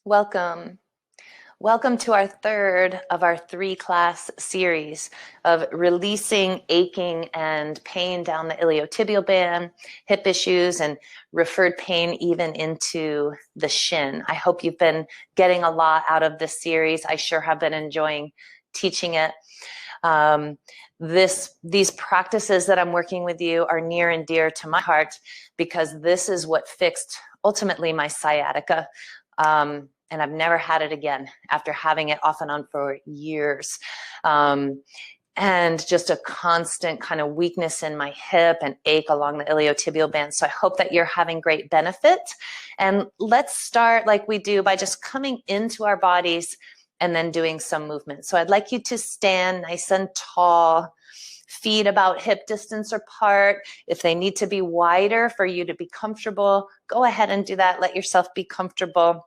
Welcome. Welcome to our third of our 3-class series of releasing aching and pain down the iliotibial band, hip issues, and referred pain even into the shin. I hope you've been getting a lot out of this series. I sure have been enjoying teaching it. These practices that I'm working with you are near and dear to my heart because this is what fixed ultimately my sciatica. And I've never had it again after having it off and on for years. And just a constant kind of weakness in my hip and ache along the iliotibial band. So I hope that you're having great benefit. And let's start like we do by just coming into our bodies and then doing some movement. So I'd like you to stand nice and tall, feet about hip distance apart. If they need to be wider for you to be comfortable, go ahead and do that. Let yourself be comfortable.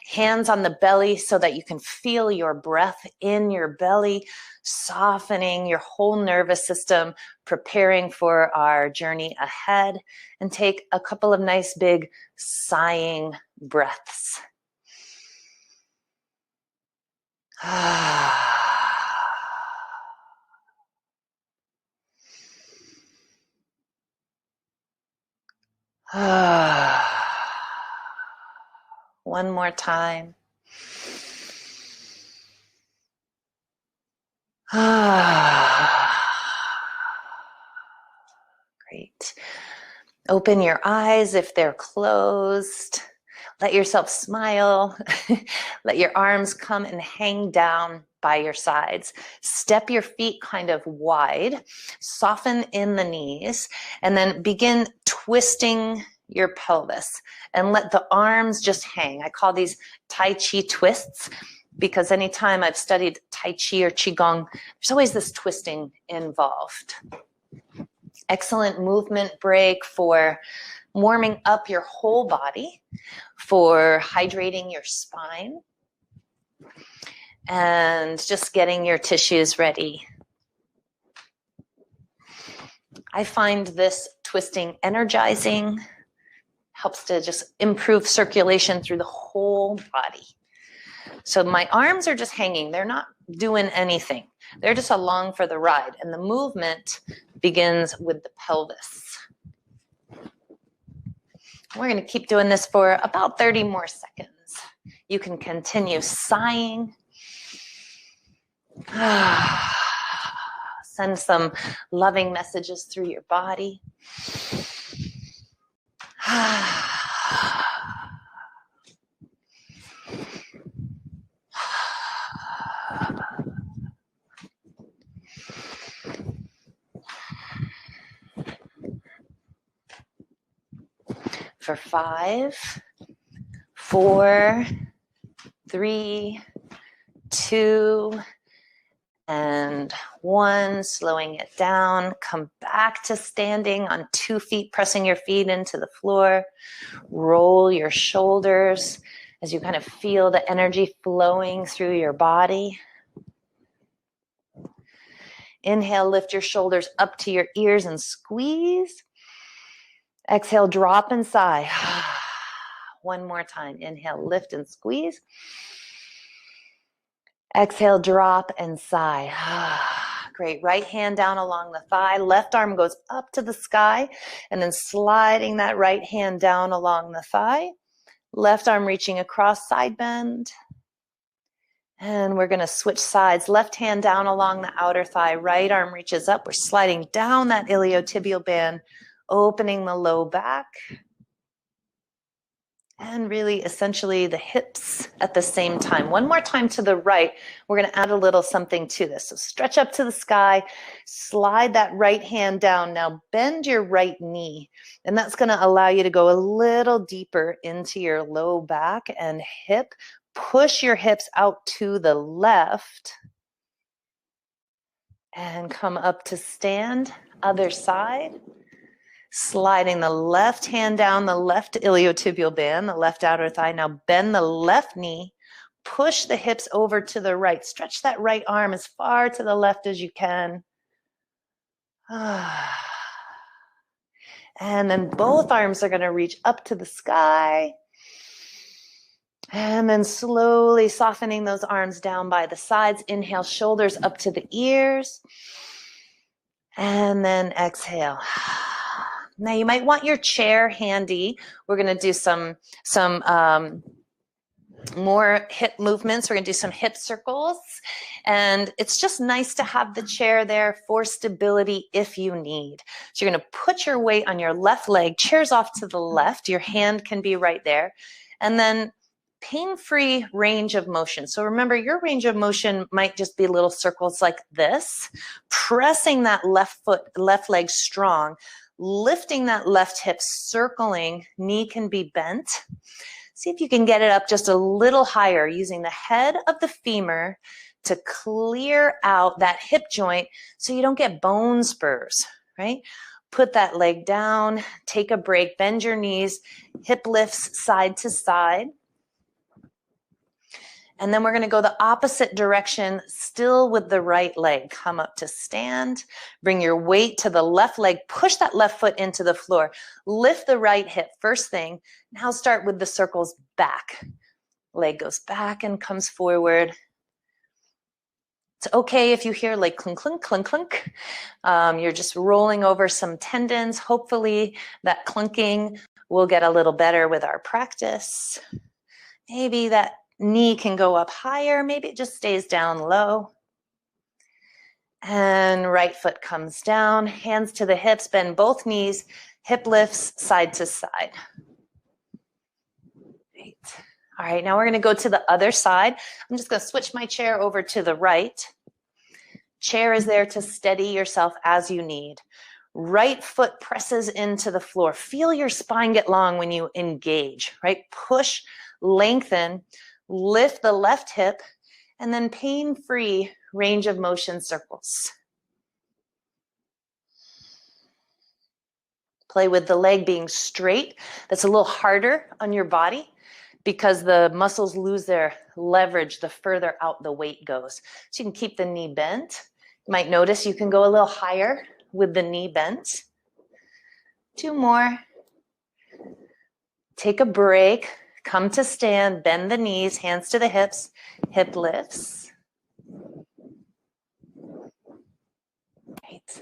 Hands on the belly so that you can feel your breath in your belly, softening your whole nervous system, preparing for our journey ahead. And take a couple of nice big sighing breaths. One more time. Great. Open your eyes if they're closed. Let yourself smile. Let your arms come and hang down by your sides. Step your feet kind of wide. Soften in the knees. And then begin twisting your pelvis. And let the arms just hang. I call these Tai Chi twists because anytime I've studied Tai Chi or Qigong, there's always this twisting involved. Excellent movement break for warming up your whole body, for hydrating your spine, and just getting your tissues ready. I find this twisting energizing, helps to just improve circulation through the whole body. So my arms are just hanging. They're not doing anything. They're just along for the ride. And the movement begins with the pelvis. We're going to keep doing this for about 30 more seconds. You can continue sighing. Send some loving messages through your body. For 5, 4, 3, 2, and 1, slowing it down. Come back to standing on 2 feet, pressing your feet into the floor. Roll your shoulders as you kind of feel the energy flowing through your body. Inhale, lift your shoulders up to your ears and squeeze. Exhale, drop and sigh. One more time. Inhale, lift and squeeze. Exhale, drop and sigh. Great. Right hand down along the thigh. Left arm goes up to the sky and then sliding that right hand down along the thigh. Left arm reaching across, side bend. And we're going to switch sides. Left hand down along the outer thigh. Right arm reaches up. We're sliding down that iliotibial band, opening the low back. And really, essentially, the hips at the same time. One more time to the right. We're going to add a little something to this. So stretch up to the sky. Slide that right hand down. Now bend your right knee. And that's going to allow you to go a little deeper into your low back and hip. Push your hips out to the left. And come up to stand. Other side. Sliding the left hand down the left iliotibial band, the left outer thigh. Now bend the left knee, push the hips over to the right. Stretch that right arm as far to the left as you can. And then both arms are going to reach up to the sky. And then slowly softening those arms down by the sides. Inhale, shoulders up to the ears. And then exhale. Now you might want your chair handy. We're going to do some more hip movements. We're going to do some hip circles. And it's just nice to have the chair there for stability if you need. So you're going to put your weight on your left leg, chair's off to the left. Your hand can be right there. And then pain-free range of motion. So remember, your range of motion might just be little circles like this, pressing that left leg strong, lifting that left hip, circling, knee can be bent. See if you can get it up just a little higher using the head of the femur to clear out that hip joint so you don't get bone spurs, right? Put that leg down, take a break, bend your knees, hip lifts side to side. And then we're going to go the opposite direction, still with the right leg. Come up to stand, bring your weight to the left leg, push that left foot into the floor, lift the right hip. First thing, now start with the circles back. Leg goes back and comes forward. It's okay if you hear like clunk, clunk, clunk, clunk. You're just rolling over some tendons. Hopefully that clunking will get a little better with our practice. Maybe that knee can go up higher. Maybe it just stays down low. And right foot comes down, hands to the hips, bend both knees, hip lifts side to side. Great. All right, now we're going to go to the other side. I'm just going to switch my chair over to the right. Chair is there to steady yourself as you need. Right foot presses into the floor. Feel your spine get long when you engage, right? Push, lengthen, lift the left hip, and then pain-free range of motion circles. Play with the leg being straight. That's a little harder on your body because the muscles lose their leverage the further out the weight goes. So you can keep the knee bent. You might notice you can go a little higher with the knee bent. 2 more. Take a break. Come to stand, bend the knees, hands to the hips, hip lifts. Great.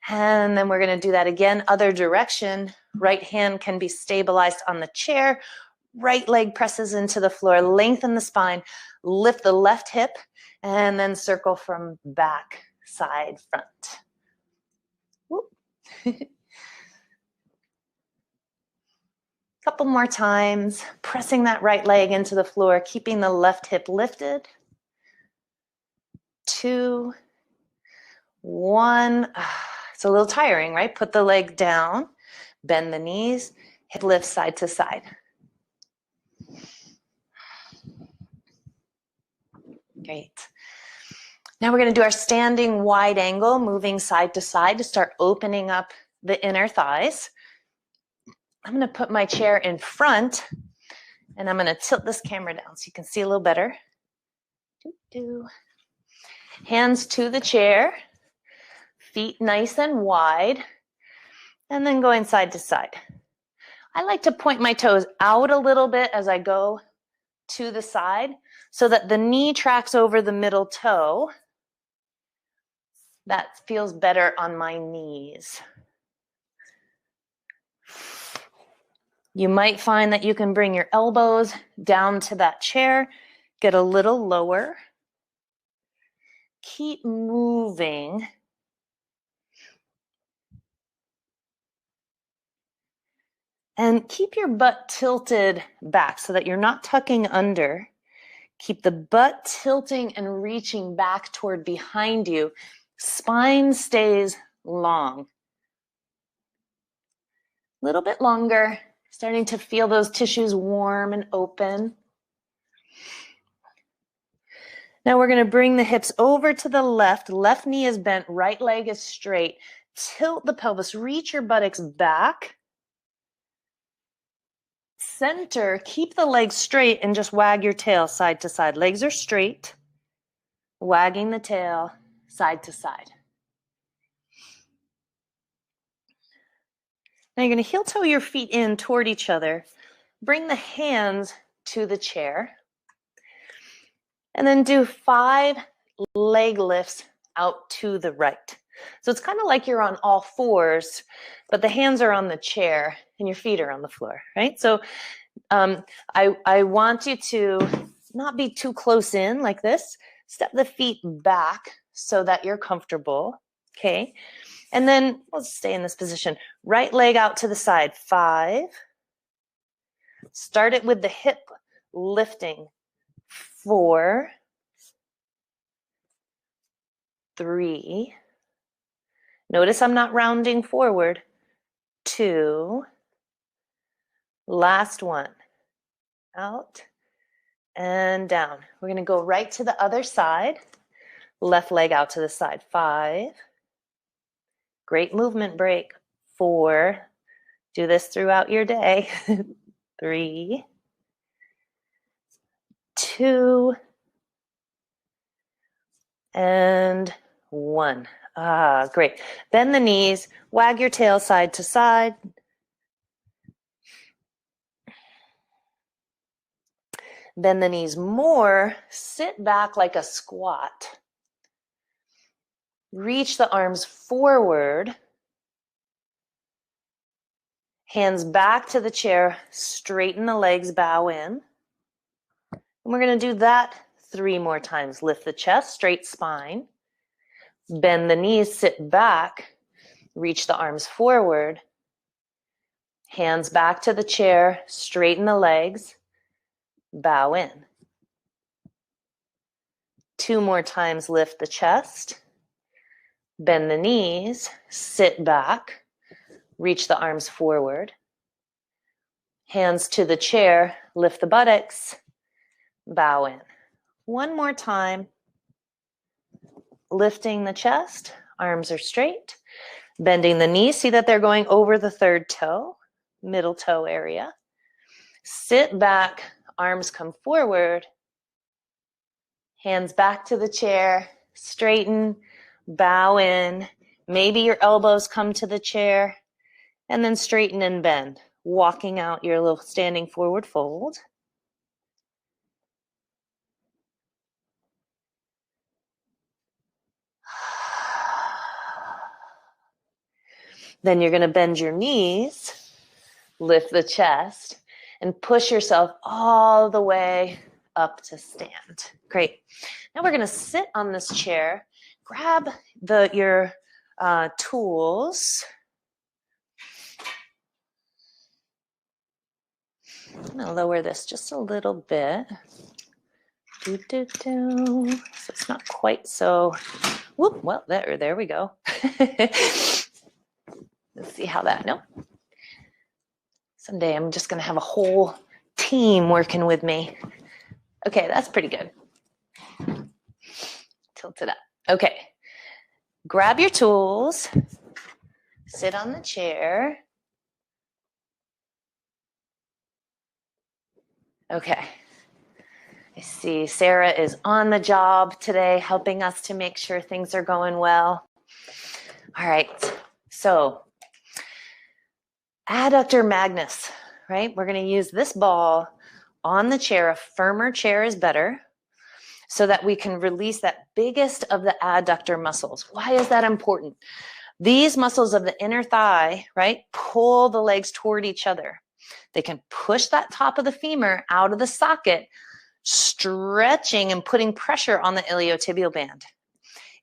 And then we're going to do that again, other direction. Right hand can be stabilized on the chair. Right leg presses into the floor, lengthen the spine, lift the left hip, and then circle from back, side, front. Couple more times, pressing that right leg into the floor, keeping the left hip lifted. 2, 1. It's a little tiring, right? Put the leg down, bend the knees, hip lift side to side. Great. Now we're going to do our standing wide angle, moving side to side to start opening up the inner thighs. I'm going to put my chair in front and I'm going to tilt this camera down so you can see a little better. Hands to the chair, feet nice and wide, and then going side to side. I like to point my toes out a little bit as I go to the side so that the knee tracks over the middle toe. That feels better on my knees. You might find that you can bring your elbows down to that chair, get a little lower. Keep moving. And keep your butt tilted back so that you're not tucking under. Keep the butt tilting and reaching back toward behind you. Spine stays long. A little bit longer. Starting to feel those tissues warm and open. Now we're going to bring the hips over to the left. Left knee is bent, right leg is straight. Tilt the pelvis, reach your buttocks back. Center, keep the legs straight and just wag your tail side to side. Legs are straight, wagging the tail side to side. Now you're going to heel toe your feet in toward each other. Bring the hands to the chair. And then do 5 leg lifts out to the right. So it's kind of like you're on all fours, but the hands are on the chair and your feet are on the floor, right? So I want you to not be too close in like this. Step the feet back so that you're comfortable, okay? And then let's stay in this position. Right leg out to the side, 5. Start it with the hip lifting, 4, 3. Notice I'm not rounding forward, 2. Last one, out and down. We're going to go right to the other side, left leg out to the side, 5. Great movement break, 4. Do this throughout your day, 3, 2, and 1. Ah, great. Bend the knees, wag your tail side to side. Bend the knees more, sit back like a squat. Reach the arms forward. Hands back to the chair, straighten the legs, bow in. And we're going to do that 3 more times. Lift the chest, straight spine. Bend the knees, sit back, reach the arms forward. Hands back to the chair, straighten the legs, bow in. 2 more times, lift the chest. Bend the knees, sit back, reach the arms forward. Hands to the chair, lift the buttocks, bow in. 1 more time. Lifting the chest, arms are straight. Bending the knees, see that they're going over the 3rd toe, middle toe area. Sit back, arms come forward. Hands back to the chair, straighten, bow in. Maybe your elbows come to the chair, and then straighten and bend, walking out your little standing forward fold. Then you're going to bend your knees, lift the chest, and push yourself all the way up to stand. Great. Now we're going to sit on this chair. Grab your tools. I'm going to lower this just a little bit. So it's not quite so, whoop, well, there we go. Let's see how that, no. Someday I'm just going to have a whole team working with me. Okay, that's pretty good. Tilt it up. Okay, grab your tools, sit on the chair. Okay, I see Sarah is on the job today, helping us to make sure things are going well. All right, so adductor magnus, right? We're going to use this ball on the chair. A firmer chair is better so that we can release that biggest of the adductor muscles. Why is that important? These muscles of the inner thigh, right, pull the legs toward each other. They can push that top of the femur out of the socket, stretching and putting pressure on the iliotibial band.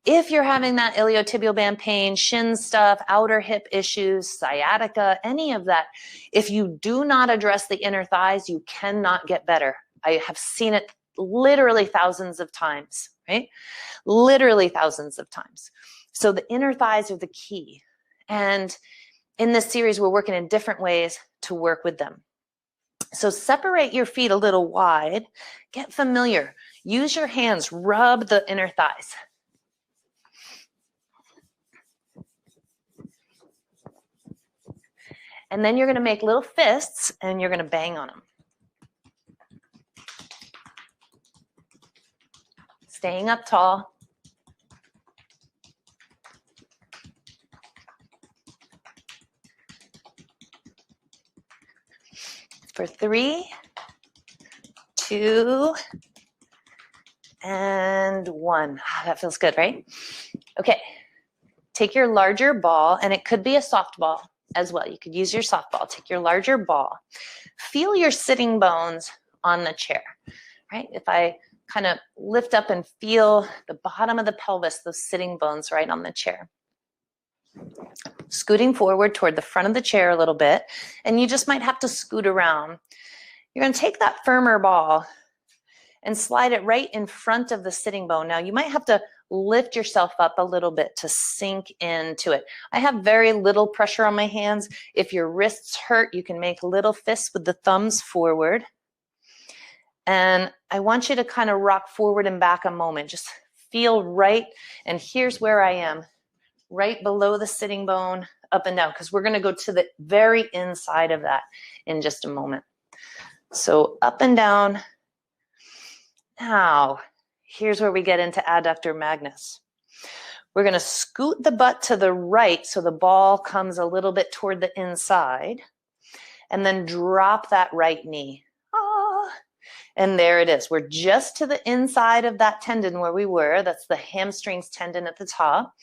If you're having that iliotibial band pain, shin stuff, outer hip issues, sciatica, any of that, if you do not address the inner thighs, you cannot get better. I have seen it literally thousands of times, right? Literally thousands of times. So the inner thighs are the key. And in this series, we're working in different ways to work with them. So separate your feet a little wide, get familiar. Use your hands, rub the inner thighs. And then you're going to make little fists and you're going to bang on them. Staying up tall. For 3, 2, and 1. That feels good, right? Okay, take your larger ball, and it could be a softball as well. You could use your softball. Take your larger ball. Feel your sitting bones on the chair, right? If I kind of lift up and feel the bottom of the pelvis, those sitting bones right on the chair. Scooting forward toward the front of the chair a little bit, and you just might have to scoot around. You're going to take that firmer ball and slide it right in front of the sitting bone. Now, you might have to lift yourself up a little bit to sink into it. I have very little pressure on my hands. If your wrists hurt, you can make little fists with the thumbs forward. And I want you to kind of rock forward and back a moment. Just feel right. And here's where I am, right below the sitting bone, up and down, because we're going to go to the very inside of that in just a moment. So up and down. Now, here's where we get into adductor magnus. We're going to scoot the butt to the right so the ball comes a little bit toward the inside, and then drop that right knee. And there it is. We're just to the inside of that tendon where we were. That's the hamstrings tendon at the top.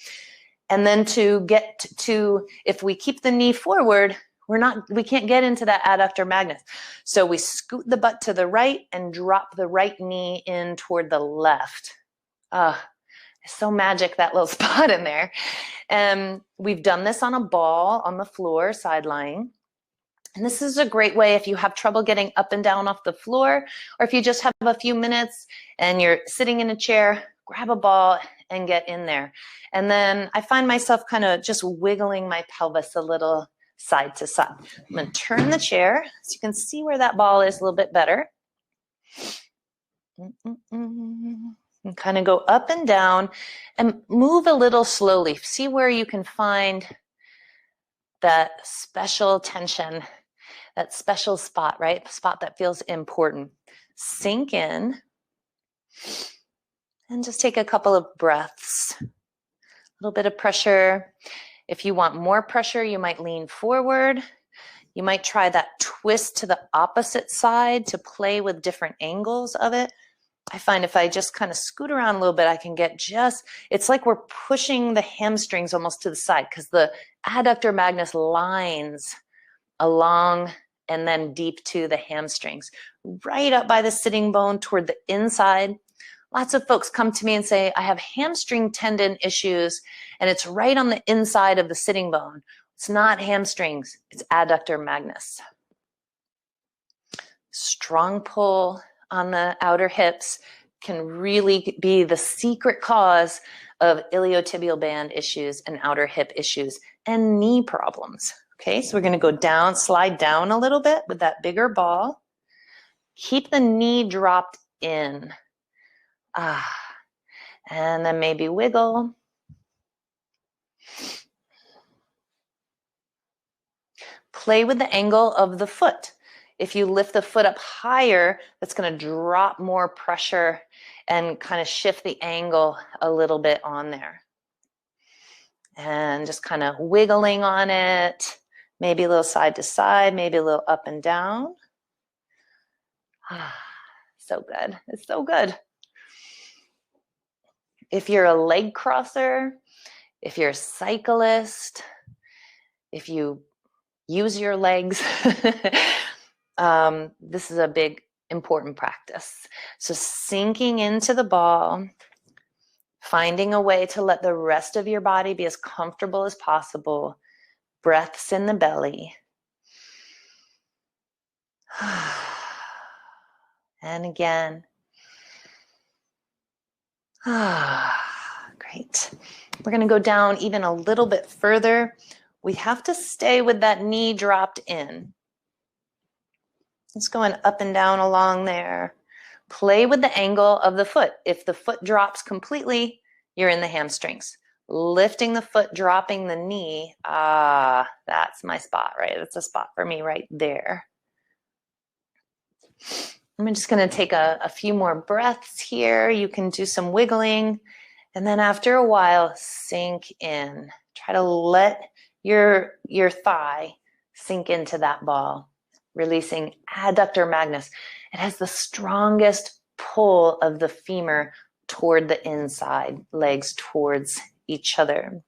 And then to get to, if we keep the knee forward, we can't get into that adductor magnus. So we scoot the butt to the right and drop the right knee in toward the left. It's so magic, that little spot in there. And we've done this on a ball on the floor, side lying. And this is a great way if you have trouble getting up and down off the floor, or if you just have a few minutes and you're sitting in a chair, grab a ball and get in there. And then I find myself kind of just wiggling my pelvis a little side to side. I'm going to turn the chair so you can see where that ball is a little bit better. And kind of go up and down and move a little slowly. See where you can find that special tension, that special spot, right? Spot that feels important. Sink in and just take a couple of breaths. A little bit of pressure. If you want more pressure, you might lean forward. You might try that twist to the opposite side to play with different angles of it. I find if I just kind of scoot around a little bit, I can get it's like we're pushing the hamstrings almost to the side because the adductor magnus lines along and then deep to the hamstrings, right up by the sitting bone toward the inside. Lots of folks come to me and say, I have hamstring tendon issues, and it's right on the inside of the sitting bone. It's not hamstrings, it's adductor magnus. Strong pull on the outer hips can really be the secret cause of iliotibial band issues and outer hip issues and knee problems. Okay, so we're going to go down, slide down a little bit with that bigger ball. Keep the knee dropped in. And then maybe wiggle. Play with the angle of the foot. If you lift the foot up higher, that's going to drop more pressure and kind of shift the angle a little bit on there. And just kind of wiggling on it, maybe a little side to side, maybe a little up and down. So good. It's so good. If you're a leg crosser, if you're a cyclist, if you use your legs, this is a big, important practice. So sinking into the ball, finding a way to let the rest of your body be as comfortable as possible. Breaths in the belly. And again. Great. We're going to go down even a little bit further. We have to stay with that knee dropped in. It's going up and down along there. Play with the angle of the foot. If the foot drops completely, you're in the hamstrings. Lifting the foot, dropping the knee. That's my spot, right? That's a spot for me right there. I'm just going to take a few more breaths here. You can do some wiggling. And then after a while, sink in. Try to let your thigh sink into that ball. releasing adductor magnus. It has the strongest pull of the femur toward the inside, legs towards each other.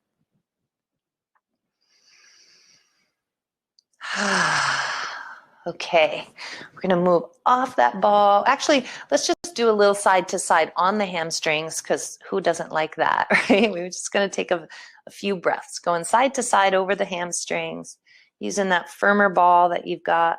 Okay, we're going to move off that ball. Actually, let's just do a little side to side on the hamstrings, because who doesn't like that, right? We're just going to take a few breaths, going side to side over the hamstrings, using that firmer ball that you've got.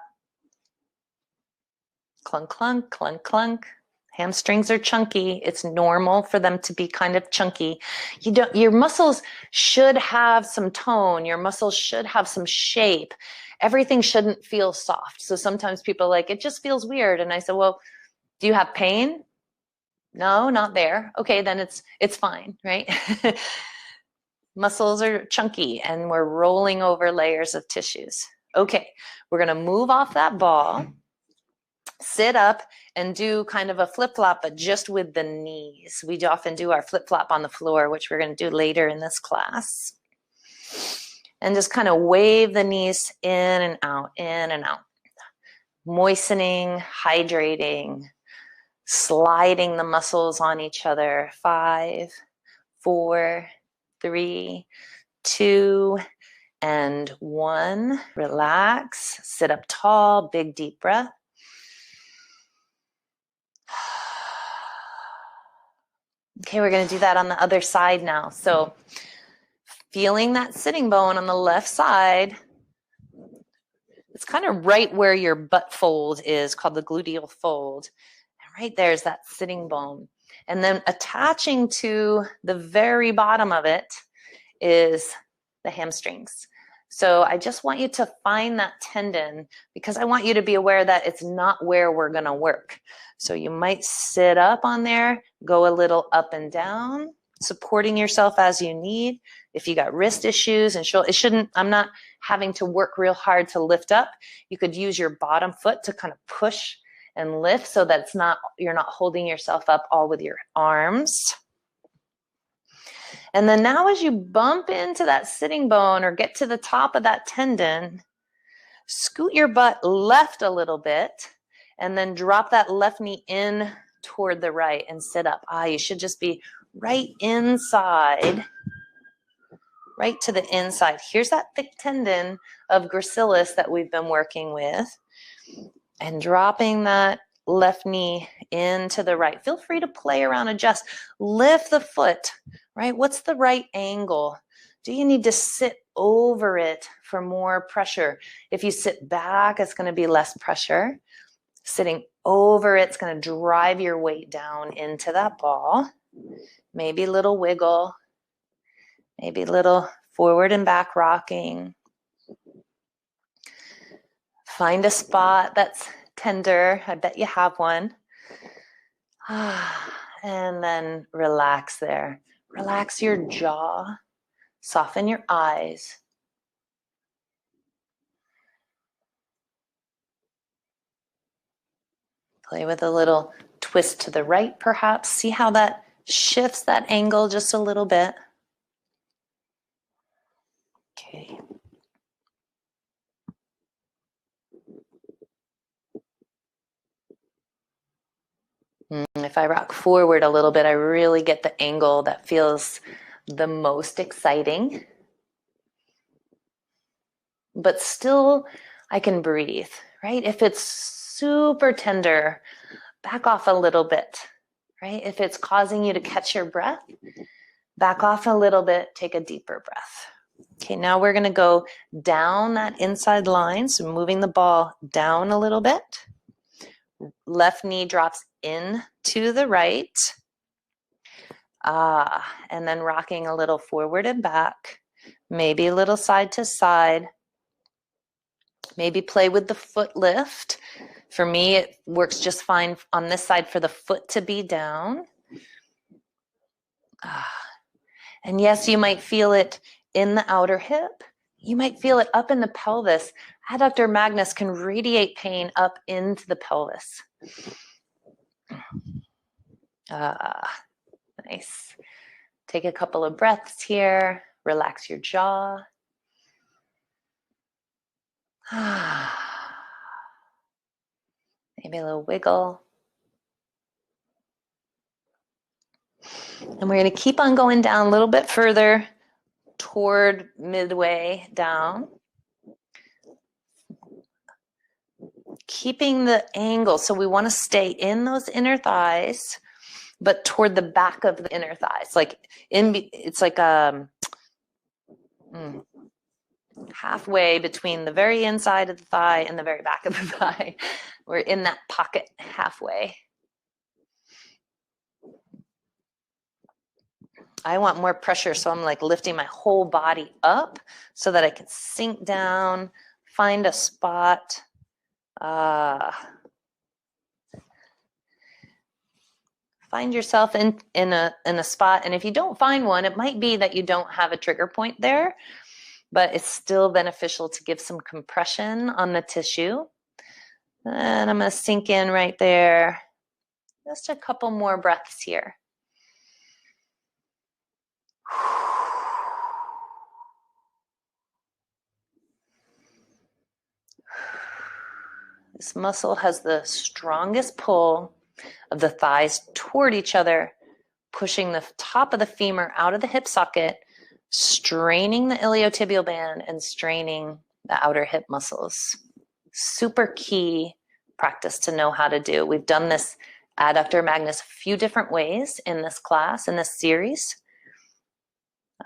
Clunk, clunk, clunk, clunk. Hamstrings are chunky. It's normal for them to be kind of chunky. Your muscles should have some tone. Your muscles should have some shape. Everything shouldn't feel soft. So sometimes people are like, it just feels weird. And I said, well, do you have pain? No, not there. Okay, then it's fine, right? Muscles are chunky and we're rolling over layers of tissues. Okay, we're gonna move off that ball, sit up and do kind of a flip-flop, but just with the knees. We often do our flip-flop on the floor, which we're gonna do later in this class. And just kind of wave the knees in and out, moistening, hydrating, sliding the muscles on each other. 5, 4, 3, 2, and 1. Relax, sit up tall, big deep breath. Okay, we're going to do that on the other side now. So feeling that sitting bone on the left side, it's kind of right where your butt fold is, called the gluteal fold. And right there's that sitting bone. And then attaching to the very bottom of it is the hamstrings. So I just want you to find that tendon, because I want you to be aware that it's not where we're going to work. So you might sit up on there, go a little up and down, supporting yourself as you need. If you got wrist issues and I'm not having to work real hard to lift up. You could use your bottom foot to kind of push and lift so that you're not holding yourself up all with your arms. And then now as you bump into that sitting bone or get to the top of that tendon, scoot your butt left a little bit and then drop that left knee in toward the right and sit up. You should just be right inside, right to the inside. Here's that thick tendon of gracilis that we've been working with, and dropping that left knee into the right. Feel free to play around, adjust, lift the foot, right? What's the right angle? Do you need to sit over it for more pressure? If you sit back, it's going to be less pressure. Sitting over it's going to drive your weight down into that ball. Maybe a little wiggle, maybe a little forward and back rocking. Find a spot that's tender. I bet you have one. And then relax there. Relax your jaw. Soften your eyes. Play with a little twist to the right, perhaps. See how that shifts that angle just a little bit. Okay. If I rock forward a little bit, I really get the angle that feels the most exciting. But still, I can breathe, right? If it's super tender, back off a little bit, right? If it's causing you to catch your breath, back off a little bit, take a deeper breath. Okay, now we're gonna go down that inside line, so moving the ball down a little bit. Left knee drops in to the right. And then rocking a little forward and back, maybe a little side to side. Maybe play with the foot lift. For me, it works just fine on this side for the foot to be down. And yes, you might feel it in the outer hip. You might feel it up in the pelvis. Adductor magnus can radiate pain up into the pelvis. Nice. Take a couple of breaths here. Relax your jaw. Maybe a little wiggle. And we're going to keep on going down a little bit further toward midway down. Keeping the angle. So we want to stay in those inner thighs, but toward the back of the inner thighs. It's like halfway between the very inside of the thigh and the very back of the thigh. We're in that pocket halfway. I want more pressure, so I'm like lifting my whole body up so that I can sink down, find a spot. Find yourself in a spot, and if you don't find one, it might be that you don't have a trigger point there, but it's still beneficial to give some compression on the tissue. And I'm going to sink in right there. Just a couple more breaths here. This muscle has the strongest pull of the thighs toward each other, pushing the top of the femur out of the hip socket, straining the iliotibial band and straining the outer hip muscles. Super key practice to know how to do. We've done this adductor magnus a few different ways in this class, in this series.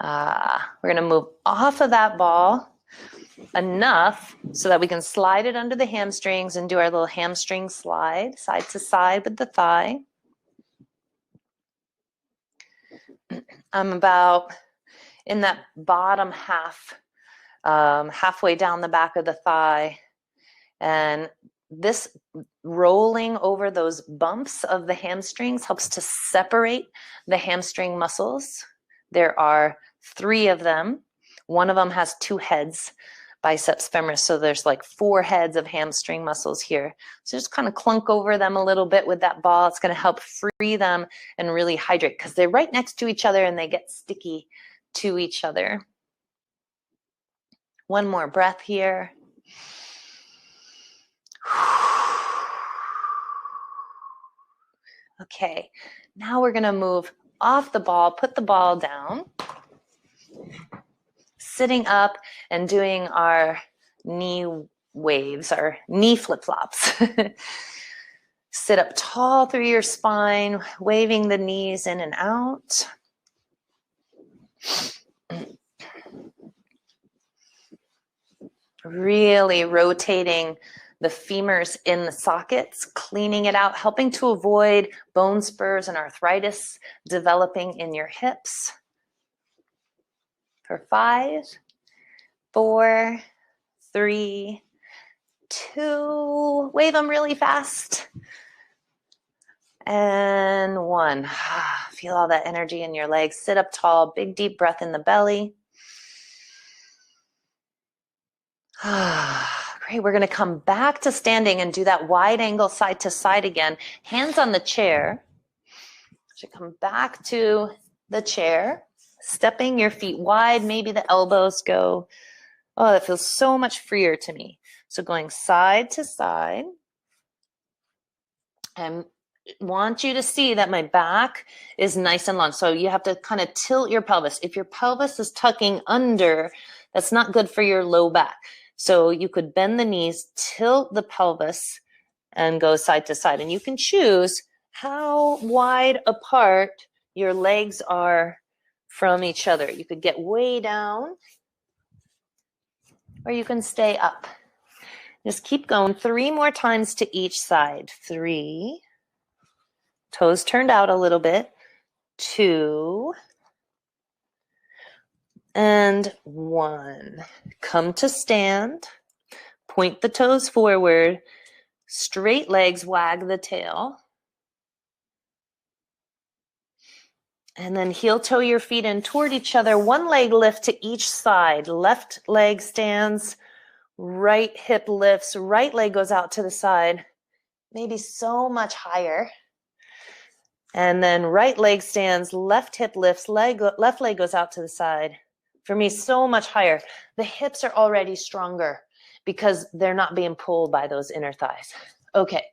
We're going to move off of that ball enough so that we can slide it under the hamstrings and do our little hamstring slide, side to side with the thigh. I'm about in that bottom half, halfway down the back of the thigh. And this rolling over those bumps of the hamstrings helps to separate the hamstring muscles. There are 3 of them. One of them has 2 heads, biceps femoris. So there's like 4 heads of hamstring muscles here. So just kind of clunk over them a little bit with that ball. It's going to help free them and really hydrate because they're right next to each other and they get sticky to each other. One more breath here. Okay, now we're going to move off the ball, put the ball down, sitting up and doing our knee waves, our knee flip-flops. Sit up tall through your spine, waving the knees in and out. Really rotating the femurs in the sockets, cleaning it out, helping to avoid bone spurs and arthritis developing in your hips. For 5, 4, 3, 2, wave them really fast. And 1. Feel all that energy in your legs. Sit up tall, big deep breath in the belly. Great, we're going to come back to standing and do that wide angle side to side again. Hands on the chair. So come back to the chair, stepping your feet wide. Maybe the elbows go, oh, that feels so much freer to me. So going side to side. And want you to see that my back is nice and long. So you have to kind of tilt your pelvis. If your pelvis is tucking under, that's not good for your low back. So you could bend the knees, tilt the pelvis, and go side to side. And you can choose how wide apart your legs are from each other. You could get way down, or you can stay up. Just keep going. 3 more times to each side. 3. Toes turned out a little bit. 2. And 1. Come to stand. Point the toes forward. Straight legs, wag the tail. And then heel toe your feet in toward each other. 1 leg lift to each side. Left leg stands. Right hip lifts. Right leg goes out to the side. Maybe so much higher. And then right leg stands. Left hip lifts. Left leg goes out to the side. For me, so much higher. The hips are already stronger because they're not being pulled by those inner thighs. Okay,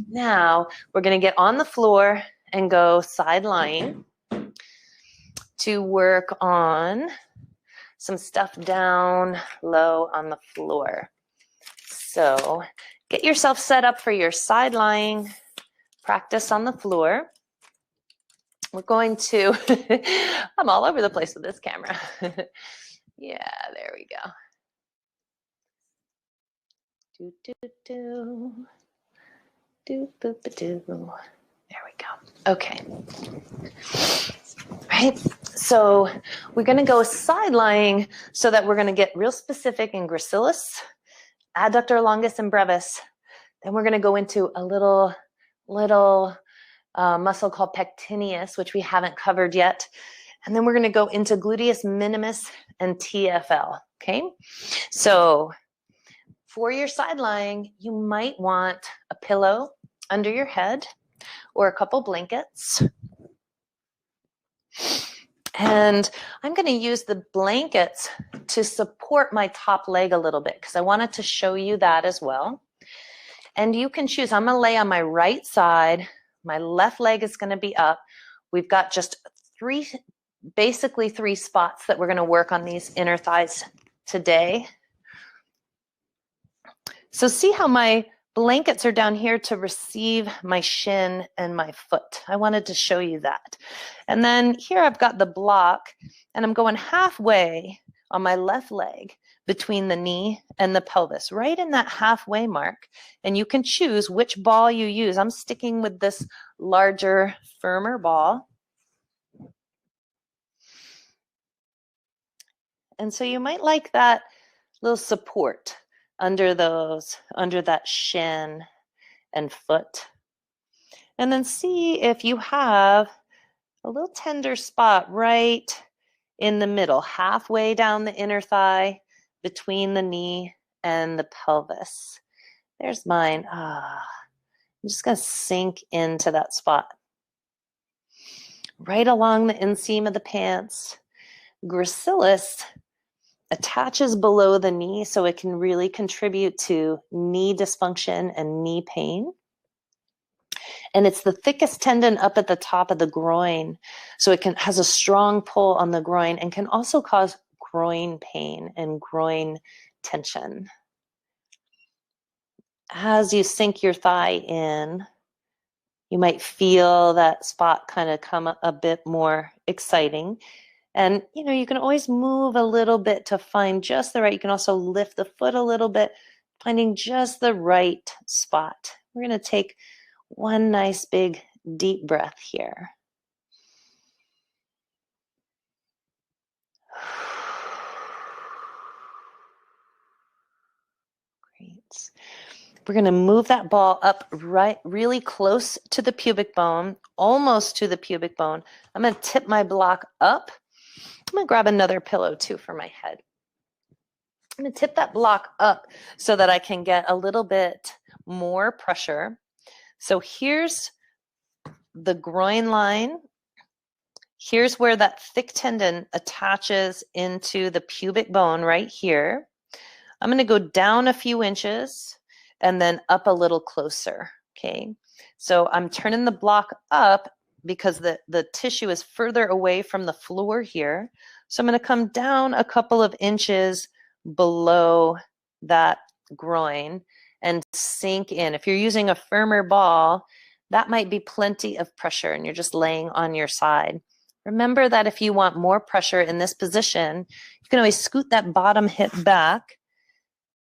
now we're going to get on the floor and go sideline to work on some stuff down low on the floor. So get yourself set up for your side lying practice on the floor. We're going to, I'm all over the place with this camera. Yeah, there we go. Do, do, do. Do, do, do, do. There we go. Okay. Right. So we're going to go side lying so that we're going to get real specific in gracilis, adductor longus and brevis. Then we're going to go into a little muscle called pectineus, which we haven't covered yet. And then we're going to go into gluteus minimus and TFL. Okay. So for your side lying, you might want a pillow under your head or a couple blankets. And I'm going to use the blankets to support my top leg a little bit because I wanted to show you that as well. And you can choose. I'm going to lay on my right side. My left leg is going to be up. We've got just basically three spots that we're going to work on these inner thighs today. So see how my blankets are down here to receive my shin and my foot. I wanted to show you that. And then here I've got the block, and I'm going halfway on my left leg between the knee and the pelvis, right in that halfway mark. And you can choose which ball you use. I'm sticking with this larger, firmer ball. And so you might like that little support under that shin and foot. And then see if you have a little tender spot right in the middle, halfway down the inner thigh, between the knee and the pelvis. There's mine. I'm just going to sink into that spot. Right along the inseam of the pants. Gracilis attaches below the knee, so it can really contribute to knee dysfunction and knee pain. And it's the thickest tendon up at the top of the groin, so it has a strong pull on the groin and can also cause groin pain and groin tension. As you sink your thigh in, you might feel that spot kind of come a bit more exciting. And, you can always move a little bit to find just the right. You can also lift the foot a little bit, finding just the right spot. We're going to take one nice big deep breath here. Great. We're going to move that ball up really close to the pubic bone, almost to the pubic bone. I'm going to tip my block up. I'm going to grab another pillow too for my head. I'm going to tip that block up so that I can get a little bit more pressure. So here's the groin line. Here's where that thick tendon attaches into the pubic bone right here. I'm going to go down a few inches and then up a little closer. Okay. So I'm turning the block up because the tissue is further away from the floor here. So I'm going to come down a couple of inches below that groin and sink in. If you're using a firmer ball, that might be plenty of pressure and you're just laying on your side. Remember that if you want more pressure in this position, you can always scoot that bottom hip back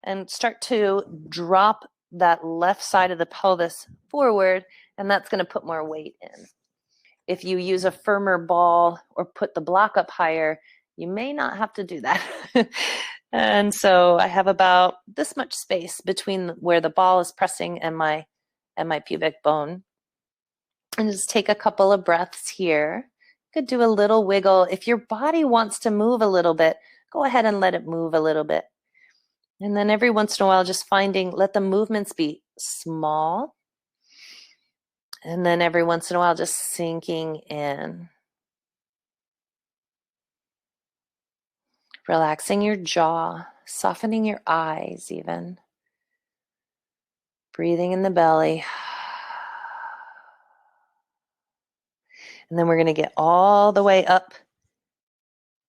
and start to drop that left side of the pelvis forward, and that's going to put more weight in. If you use a firmer ball or put the block up higher, you may not have to do that. And so I have about this much space between where the ball is pressing and my pubic bone. And just take a couple of breaths here. You could do a little wiggle. If your body wants to move a little bit, go ahead and let it move a little bit. And then every once in a while, just let the movements be small. And then every once in a while, just sinking in. Relaxing your jaw, softening your eyes even. Breathing in the belly. And then we're going to get all the way up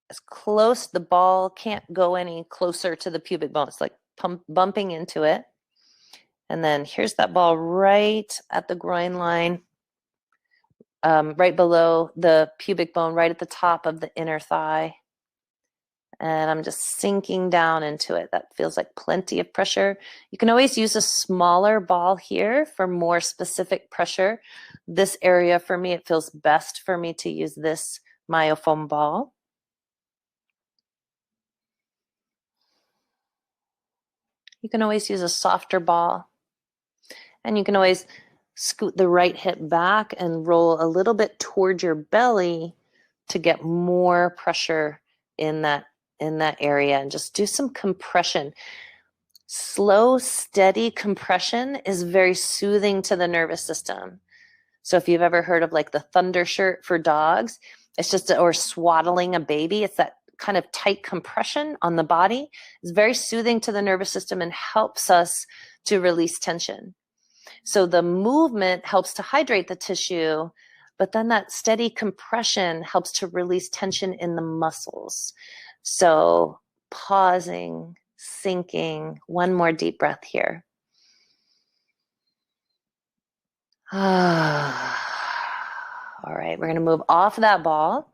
as close. The ball can't go any closer to the pubic bone. It's like bumping into it. And then here's that ball right at the groin line, right below the pubic bone, right at the top of the inner thigh. And I'm just sinking down into it. That feels like plenty of pressure. You can always use a smaller ball here for more specific pressure. This area, for me, it feels best for me to use this myofoam ball. You can always use a softer ball. And you can always scoot the right hip back and roll a little bit toward your belly to get more pressure in that area, and just do some compression. Slow, steady compression is very soothing to the nervous system. So if you've ever heard of like the thunder shirt for dogs, it's just, or swaddling a baby, it's that kind of tight compression on the body. It's very soothing to the nervous system and helps us to release tension. So the movement helps to hydrate the tissue, but then that steady compression helps to release tension in the muscles. So pausing, sinking, one more deep breath here. All right, we're going to move off that ball.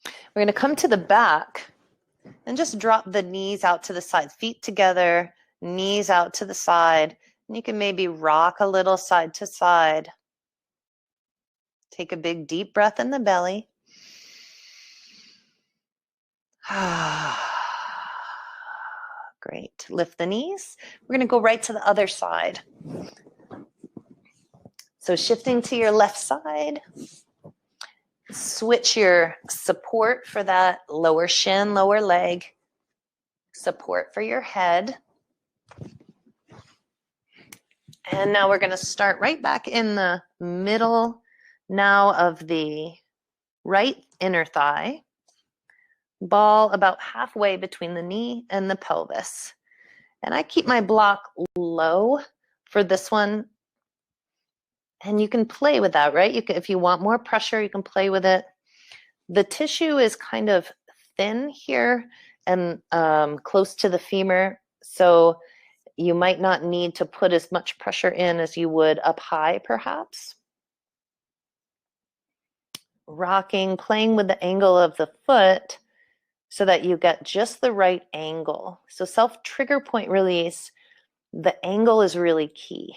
We're going to come to the back and just drop the knees out to the side, feet together, knees out to the side. And you can maybe rock a little side to side. Take a big deep breath in the belly. Great. Lift the knees. We're going to go right to the other side. So shifting to your left side. Switch your support for that lower shin, lower leg. Support for your head. And now we're going to start right back in the middle now of the right inner thigh. Ball about halfway between the knee and the pelvis. And I keep my block low for this one. And you can play with that, right? You can, if you want more pressure, you can play with it. The tissue is kind of thin here and close to the femur. So you might not need to put as much pressure in as you would up high, perhaps. Rocking, playing with the angle of the foot so that you get just the right angle. So self-trigger point release, the angle is really key.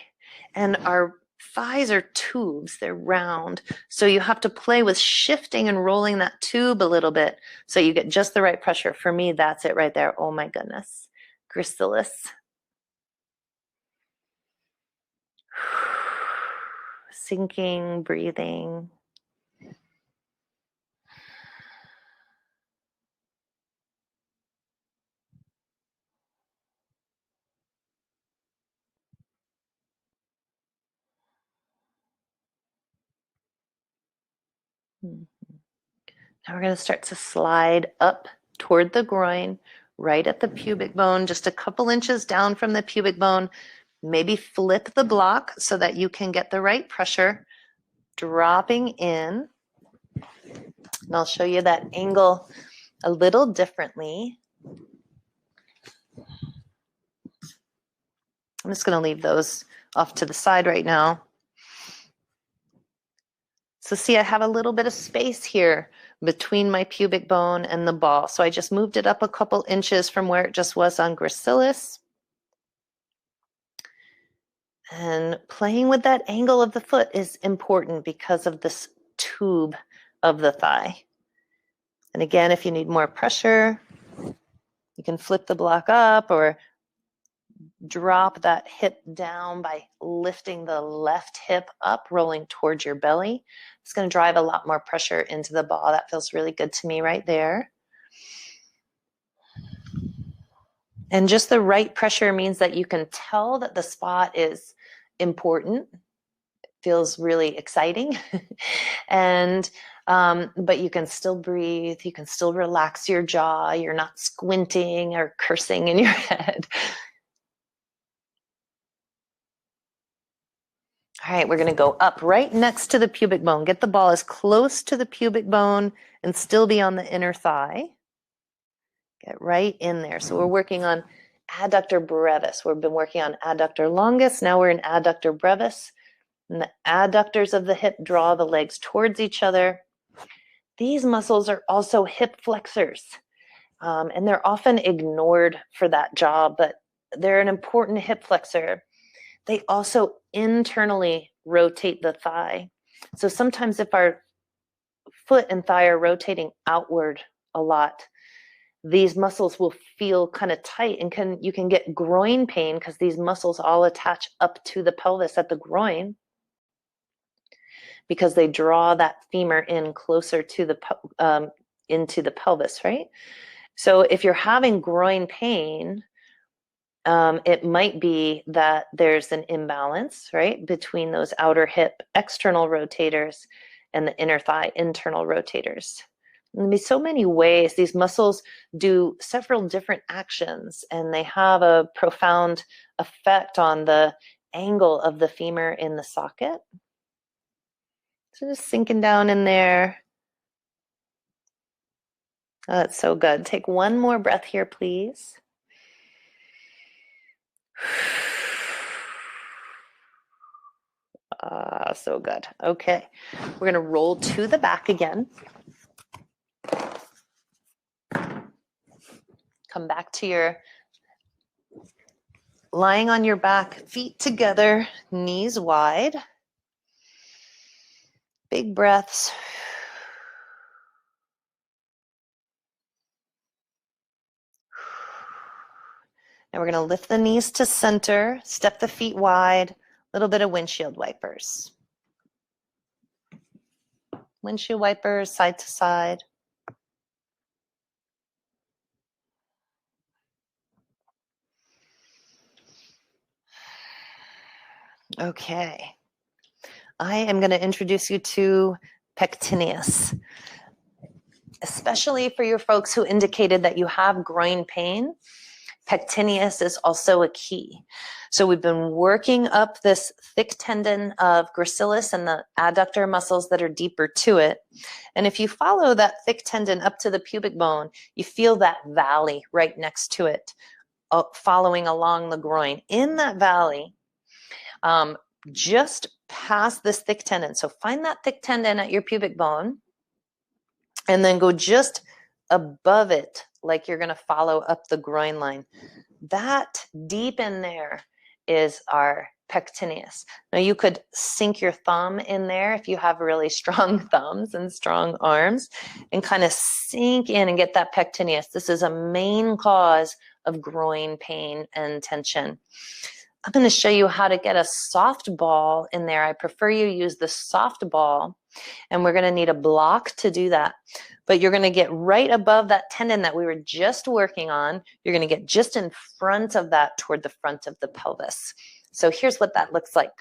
And our thighs are tubes, they're round. So you have to play with shifting and rolling that tube a little bit so you get just the right pressure. For me, that's it right there. Oh my goodness. Gracilis. Sinking, breathing. Now we're going to start to slide up toward the groin, right at the pubic bone, just a couple inches down from the pubic bone. Maybe flip the block so that you can get the right pressure. Dropping in. And I'll show you that angle a little differently. I'm just going to leave those off to the side right now. So see, I have a little bit of space here between my pubic bone and the ball. So I just moved it up a couple inches from where it just was on gracilis. And playing with that angle of the foot is important because of this tube of the thigh. And again, if you need more pressure, you can flip the block up or drop that hip down by lifting the left hip up, rolling towards your belly. It's going to drive a lot more pressure into the ball. That feels really good to me right there. And just the right pressure means that you can tell that the spot is important. It feels really exciting. And but you can still breathe. You can still relax your jaw. You're not squinting or cursing in your head. All right, we're going to go up right next to the pubic bone. Get the ball as close to the pubic bone and still be on the inner thigh. Get right in there. So we're working on adductor brevis. We've been working on adductor longus. Now we're in adductor brevis. And the adductors of the hip draw the legs towards each other. These muscles are also hip flexors. And they're often ignored for that job, but they're an important hip flexor. They also internally rotate the thigh. So sometimes if our foot and thigh are rotating outward a lot, these muscles will feel kind of tight, and you can get groin pain because these muscles all attach up to the pelvis at the groin because they draw that femur in closer to the into the pelvis, right? So if you're having groin pain, it might be that there's an imbalance, right, between those outer hip external rotators and the inner thigh internal rotators. There'll be so many ways. These muscles do several different actions, and they have a profound effect on the angle of the femur in the socket. So just sinking down in there. Oh, that's so good. Take one more breath here, please. So good. Okay, we're going to roll to the back again. Come back to your lying on your back, feet together, knees wide. Big breaths. Now we're going to lift the knees to center, step the feet wide, a little bit of windshield wipers. Windshield wipers, side to side. Okay. I am going to introduce you to Pectineus, especially for your folks who indicated that you have groin pain. Pectineus is also a key. So we've been working up this thick tendon of gracilis and the adductor muscles that are deeper to it. And if you follow that thick tendon up to the pubic bone, you feel that valley right next to it, following along the groin. In that valley, just past this thick tendon. So find that thick tendon at your pubic bone and then go just above it, like you're going to follow up the groin line. That deep in there is our pectineus. Now you could sink your thumb in there if you have really strong thumbs and strong arms and kind of sink in and get that pectineus. This is a main cause of groin pain and tension. I'm going to show you how to get a soft ball in there. I prefer you use the soft ball, and we're going to need a block to do that. But you're going to get right above that tendon that we were just working on. You're going to get just in front of that toward the front of the pelvis. So here's what that looks like.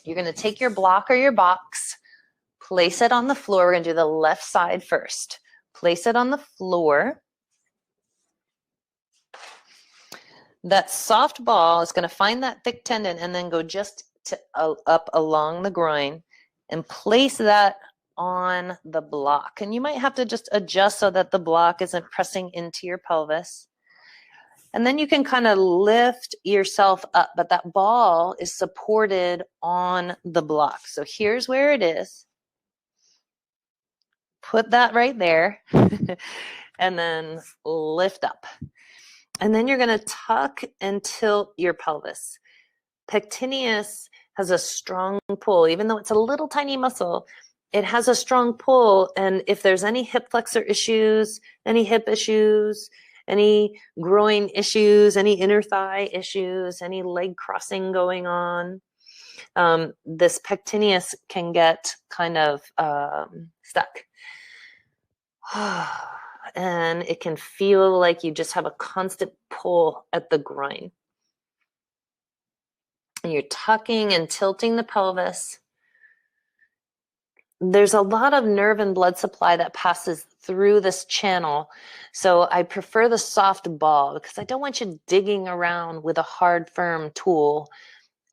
You're going to take your block or your box, place it on the floor. We're going to do the left side first. Place it on the floor. That soft ball is going to find that thick tendon and then go just up along the groin and place that on the block. And you might have to just adjust so that the block isn't pressing into your pelvis. And then you can kind of lift yourself up, but that ball is supported on the block. So here's where it is. Put that right there and then lift up. And then you're going to tuck and tilt your pelvis. Pectineus has a strong pull. Even though it's a little tiny muscle, it has a strong pull. And if there's any hip flexor issues, any hip issues, any groin issues, any inner thigh issues, any leg crossing going on, this pectineus can get kind of stuck. And it can feel like you just have a constant pull at the groin. And you're tucking and tilting the pelvis. There's a lot of nerve and blood supply that passes through this channel. So I prefer the soft ball because I don't want you digging around with a hard, firm tool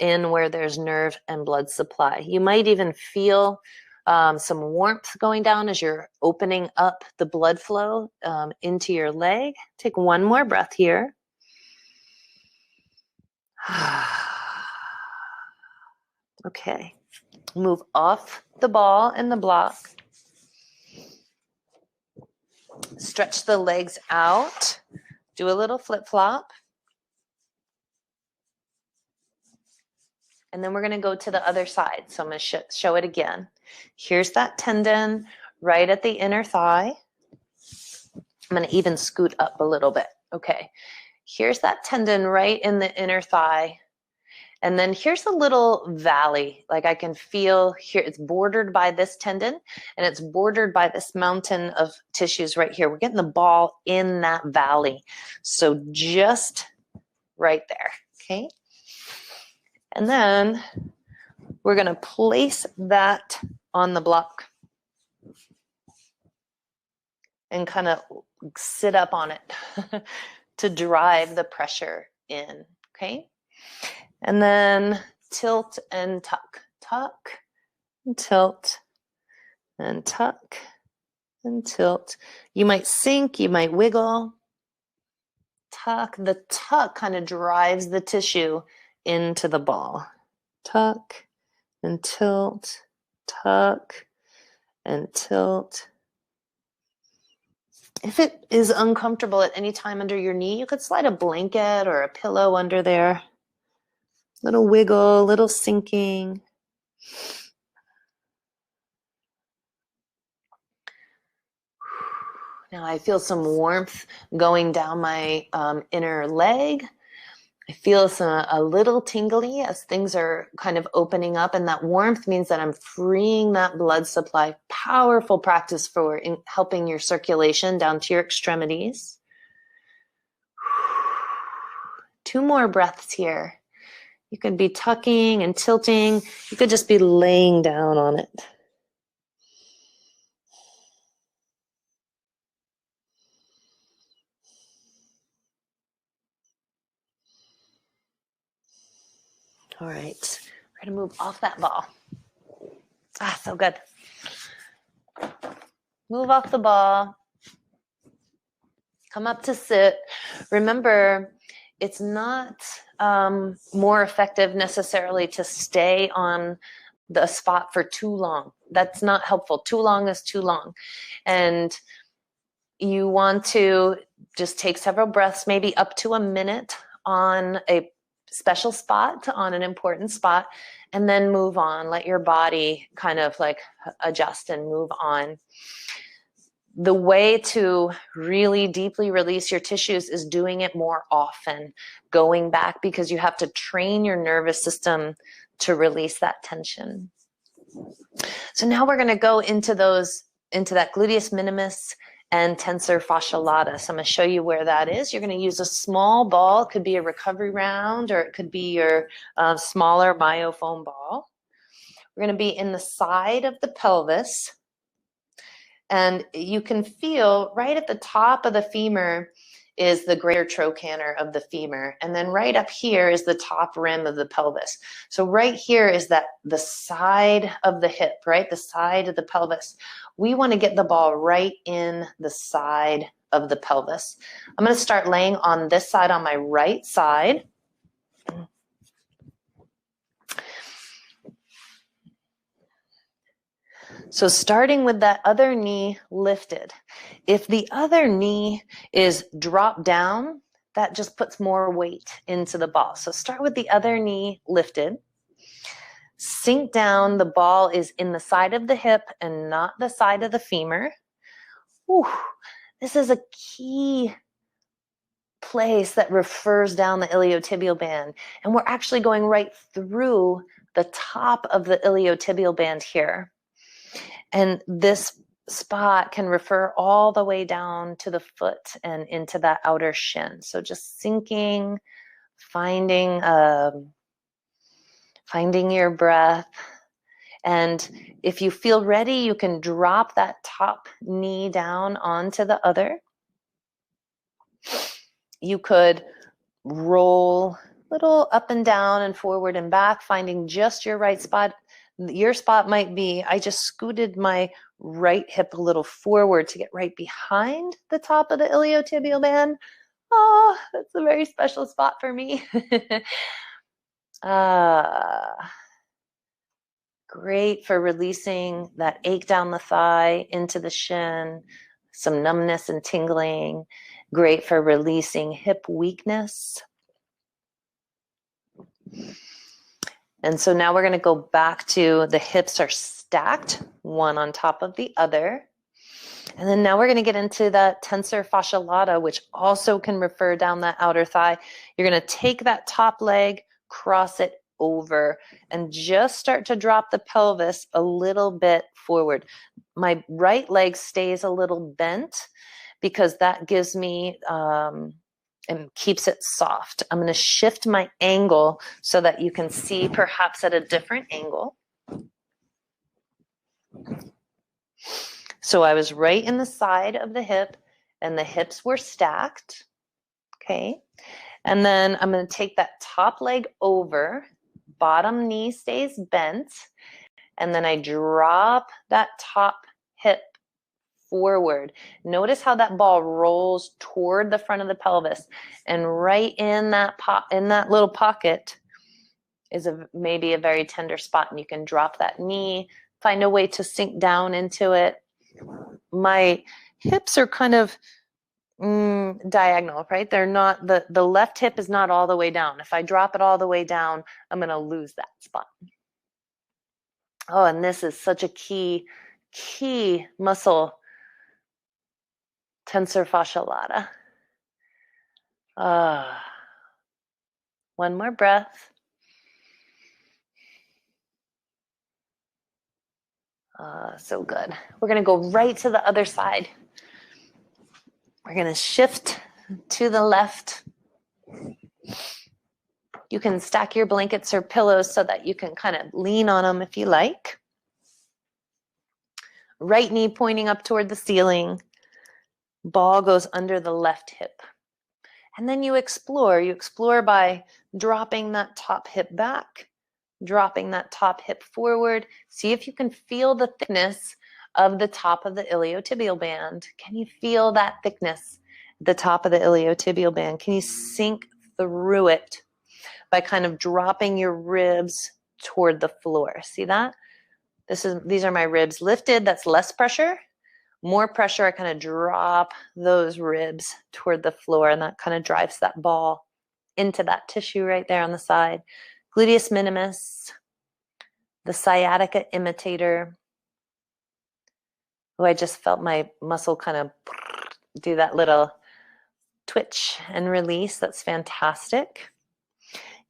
in where there's nerve and blood supply. You might even feel some warmth going down as you're opening up the blood flow into your leg. Take one more breath here. Okay. Move off the ball and the block. Stretch the legs out. Do a little flip-flop. And then we're going to go to the other side. So I'm going to show it again. Here's that tendon right at the inner thigh. I'm going to even scoot up a little bit. Okay. Here's that tendon right in the inner thigh. And then here's a little valley. Like I can feel here, it's bordered by this tendon and it's bordered by this mountain of tissues right here. We're getting the ball in that valley. So just right there. Okay. And then we're going to place that on the block and kind of sit up on it to drive the pressure in. Okay. And then tilt and tuck, tuck and tilt and tuck and tilt. You might sink, you might wiggle. Tuck, the tuck kind of drives the tissue into the ball. Tuck and tilt, tuck and tilt. If it is uncomfortable at any time under your knee, you could slide a blanket or a pillow under there. Little wiggle, little sinking. Now I feel some warmth going down my inner leg. I feel a little tingly as things are kind of opening up, and that warmth means that I'm freeing that blood supply. Powerful practice for helping your circulation down to your extremities. 2 more breaths here. You could be tucking and tilting. You could just be laying down on it. All right, we're gonna move off that ball. Ah, so good. Move off the ball. Come up to sit. Remember, it's not more effective necessarily to stay on the spot for too long. That's not helpful. Too long is too long. And you want to just take several breaths, maybe up to a minute on a special spot, on an important spot, and then move on. Let your body kind of like adjust and move on. The way to really deeply release your tissues is doing it more often, going back, because you have to train your nervous system to release that tension. So now we're going to go into that gluteus minimus and tensor fasciae lata. So I'm going to show you where that is. You're going to use a small ball. It could be a recovery round, or it could be your smaller myofoam ball. We're going to be in the side of the pelvis. And you can feel right at the top of the femur is the greater trochanter of the femur. And then right up here is the top rim of the pelvis. So right here is the side of the hip, right? The side of the pelvis. We want to get the ball right in the side of the pelvis. I'm going to start laying on this side, on my right side. So starting with that other knee lifted. If the other knee is dropped down, that just puts more weight into the ball. So start with the other knee lifted. Sink down. The ball is in the side of the hip and not the side of the femur. Whew. This is a key place that refers down the iliotibial band. And we're actually going right through the top of the iliotibial band here. And this spot can refer all the way down to the foot and into that outer shin. So just sinking, finding your breath. And if you feel ready, you can drop that top knee down onto the other. You could roll little up and down and forward and back, finding just your right spot. Your spot might be, I just scooted my right hip a little forward to get right behind the top of the iliotibial band. Oh, that's a very special spot for me. Great for releasing that ache down the thigh into the shin, some numbness and tingling. Great for releasing hip weakness. And so now we're going to go back to the hips are stacked, one on top of the other. And then now we're going to get into that tensor fascia lata, which also can refer down that outer thigh. You're going to take that top leg, cross it over, and just start to drop the pelvis a little bit forward. My right leg stays a little bent because that gives me and keeps it soft. I'm going to shift my angle so that you can see perhaps at a different angle. So I was right in the side of the hip and the hips were stacked. Okay. And then I'm going to take that top leg over, bottom knee stays bent, and then I drop that top hip forward. Notice how that ball rolls toward the front of the pelvis, and right in that little pocket is maybe a very tender spot, and you can drop that knee, find a way to sink down into it. My hips are kind of diagonal, right? They're not, the left hip is not all the way down. If I drop it all the way down, I'm going to lose that spot. Oh, and this is such a key muscle, tensor fascia lata. One more breath. So good. We're going to go right to the other side. We're going to shift to the left. You can stack your blankets or pillows so that you can kind of lean on them if you like. Right knee pointing up toward the ceiling. Ball goes under the left hip. And then you explore. You explore by dropping that top hip back, dropping that top hip forward. See if you can feel the thickness of the top of the iliotibial band. Can you feel that thickness at the top of the iliotibial band? Can you sink through it by kind of dropping your ribs toward the floor? See that? These are my ribs lifted. That's less pressure. More pressure, I kind of drop those ribs toward the floor, and that kind of drives that ball into that tissue right there on the side. Gluteus minimus, the sciatica imitator. Oh, I just felt my muscle kind of do that little twitch and release. That's fantastic.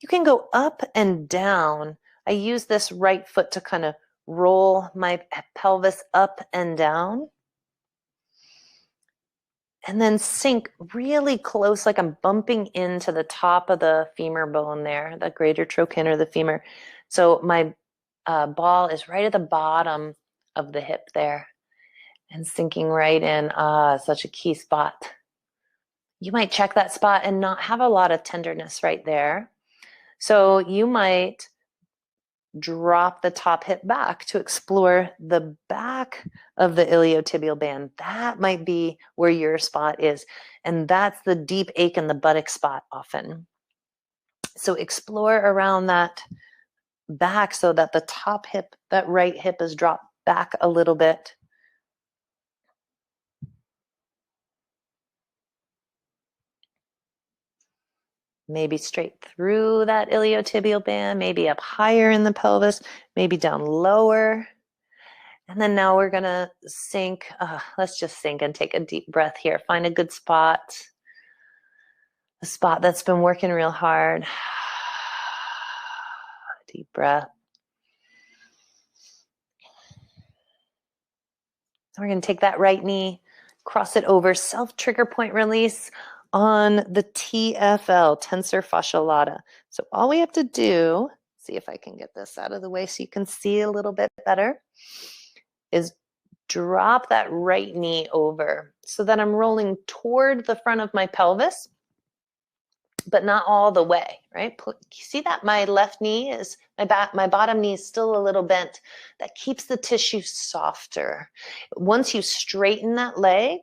You can go up and down. I use this right foot to kind of roll my pelvis up and down. And then sink really close, like I'm bumping into the top of the femur bone there, the greater trochanter, the femur. So my ball is right at the bottom of the hip there and sinking right in. Such a key spot. You might check that spot and not have a lot of tenderness right there. So you might drop the top hip back to explore the back of the iliotibial band. That might be where your spot is. And that's the deep ache in the buttock spot often. So explore around that back so that the top hip, that right hip is dropped back a little bit. Maybe straight through that iliotibial band, maybe up higher in the pelvis, maybe down lower. And then now we're going to sink. Let's just sink and take a deep breath here. Find a good spot, a spot that's been working real hard. Deep breath. We're going to take that right knee, cross it over, self-trigger point release on the TFL, tensor fascia lata. So all we have to do, see if I can get this out of the way so you can see a little bit better, is drop that right knee over so that I'm rolling toward the front of my pelvis. but not all the way, right? See that my left knee is, my bottom knee is still a little bent. That keeps the tissue softer. Once you straighten that leg,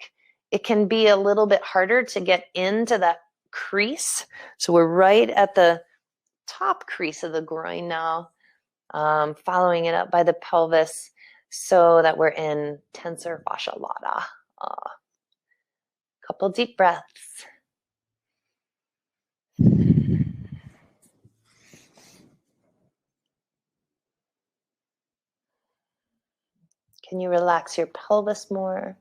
it can be a little bit harder to get into that crease. So we're right at the top crease of the groin now, following it up by the pelvis so that we're in tensor fascia lata. Couple deep breaths. Can you relax your pelvis more?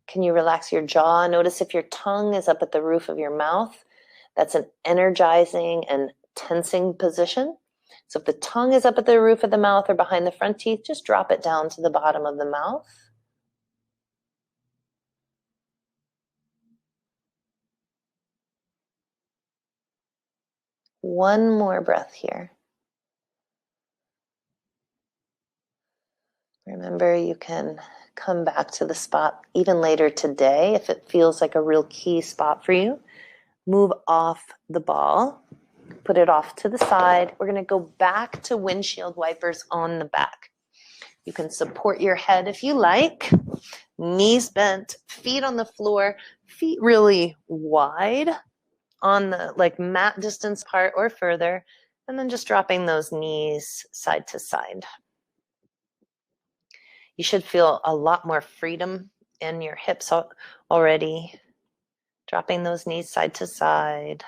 Can you relax your jaw? Notice if your tongue is up at the roof of your mouth. That's an energizing and tensing position. So if the tongue is up at the roof of the mouth or behind the front teeth, just drop it down to the bottom of the mouth. One more breath here. Remember, you can come back to the spot even later today if it feels like a real key spot for you. Move off the ball, put it off to the side. We're going to go back to windshield wipers on the back. You can support your head if you like, knees bent, feet on the floor, feet really wide on the like mat distance part or further, and then just dropping those knees side to side. You should feel a lot more freedom in your hips already. Dropping those knees side to side.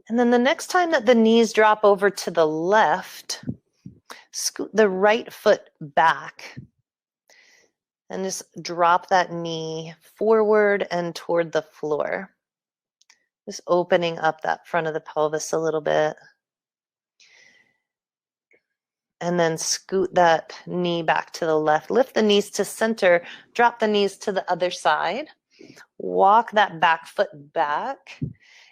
And then the next time that the knees drop over to the left, scoot the right foot back and just drop that knee forward and toward the floor. Just opening up that front of the pelvis a little bit. And then scoot that knee back to the left. Lift the knees to center. Drop the knees to the other side. Walk that back foot back.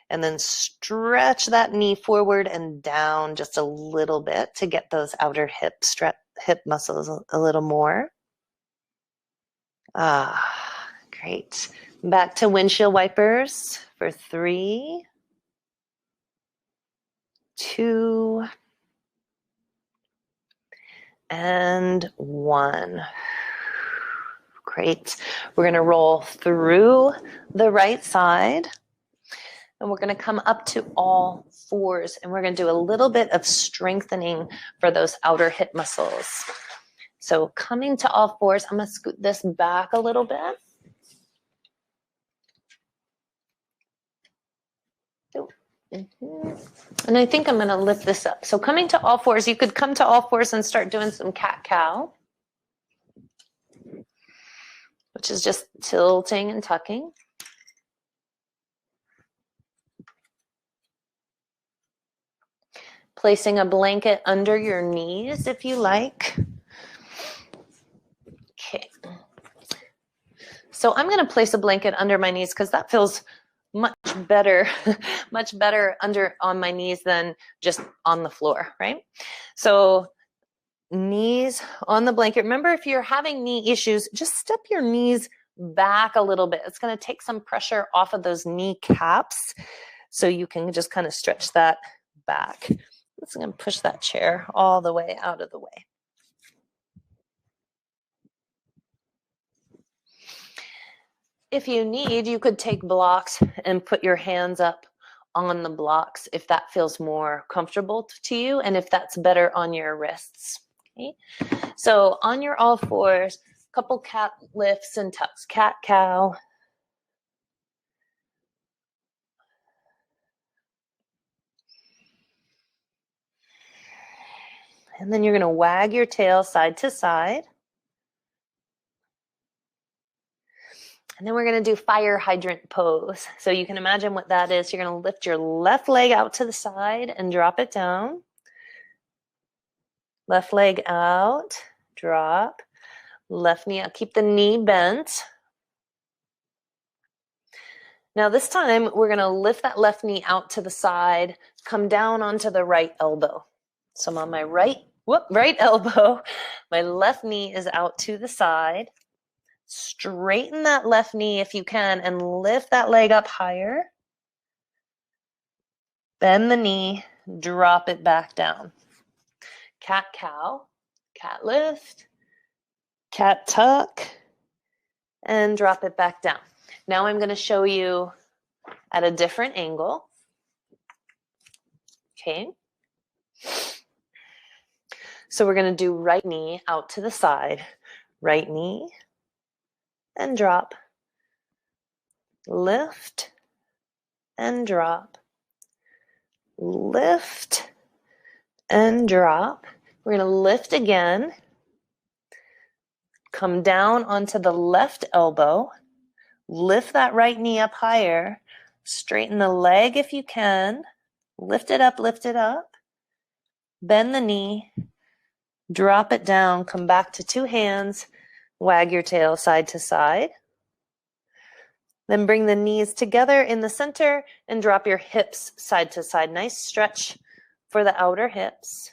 And then stretch that knee forward and down just a little bit to get those outer hip muscles a little more. Great. Back to windshield wipers for 3, 2, and 1. Great. We're going to roll through the right side. And we're going to come up to all fours. And we're going to do a little bit of strengthening for those outer hip muscles. So coming to all fours, I'm going to scoot this back a little bit. And I think I'm going to lift this up. So coming to all fours, you could come to all fours and start doing some cat-cow, which is just tilting and tucking. Placing a blanket under your knees if you like. Okay. So I'm going to place a blanket under my knees because that feels much better on my knees than just on the floor, right? So knees on the blanket. Remember, if you're having knee issues, just step your knees back a little bit. It's going to take some pressure off of those knee caps so you can just kind of stretch that back. I'm going to push that chair all the way out of the way. If you need, you could take blocks and put your hands up on the blocks if that feels more comfortable to you and if that's better on your wrists. Okay? So on your all fours, couple cat lifts and tucks. Cat, cow. And then you're going to wag your tail side to side. And then we're going to do fire hydrant pose. So you can imagine what that is. You're going to lift your left leg out to the side and drop it down. Left leg out, drop. Left knee out. Keep the knee bent. Now this time we're going to lift that left knee out to the side, come down onto the right elbow. So I'm on my right elbow. My left knee is out to the side. Straighten that left knee if you can and lift that leg up higher. Bend the knee, drop it back down. Cat cow, cat lift, cat tuck, and drop it back down. Now I'm going to show you at a different angle. Okay. So we're going to do right knee out to the side. Right knee and drop. Lift and drop. Lift and drop. We're going to lift again. Come down onto the left elbow. Lift that right knee up higher. Straighten the leg if you can. Lift it up, lift it up. Bend the knee. Drop it down. Come back to two hands. Wag your tail side to side. Then bring the knees together in the center and drop your hips side to side. Nice stretch for the outer hips.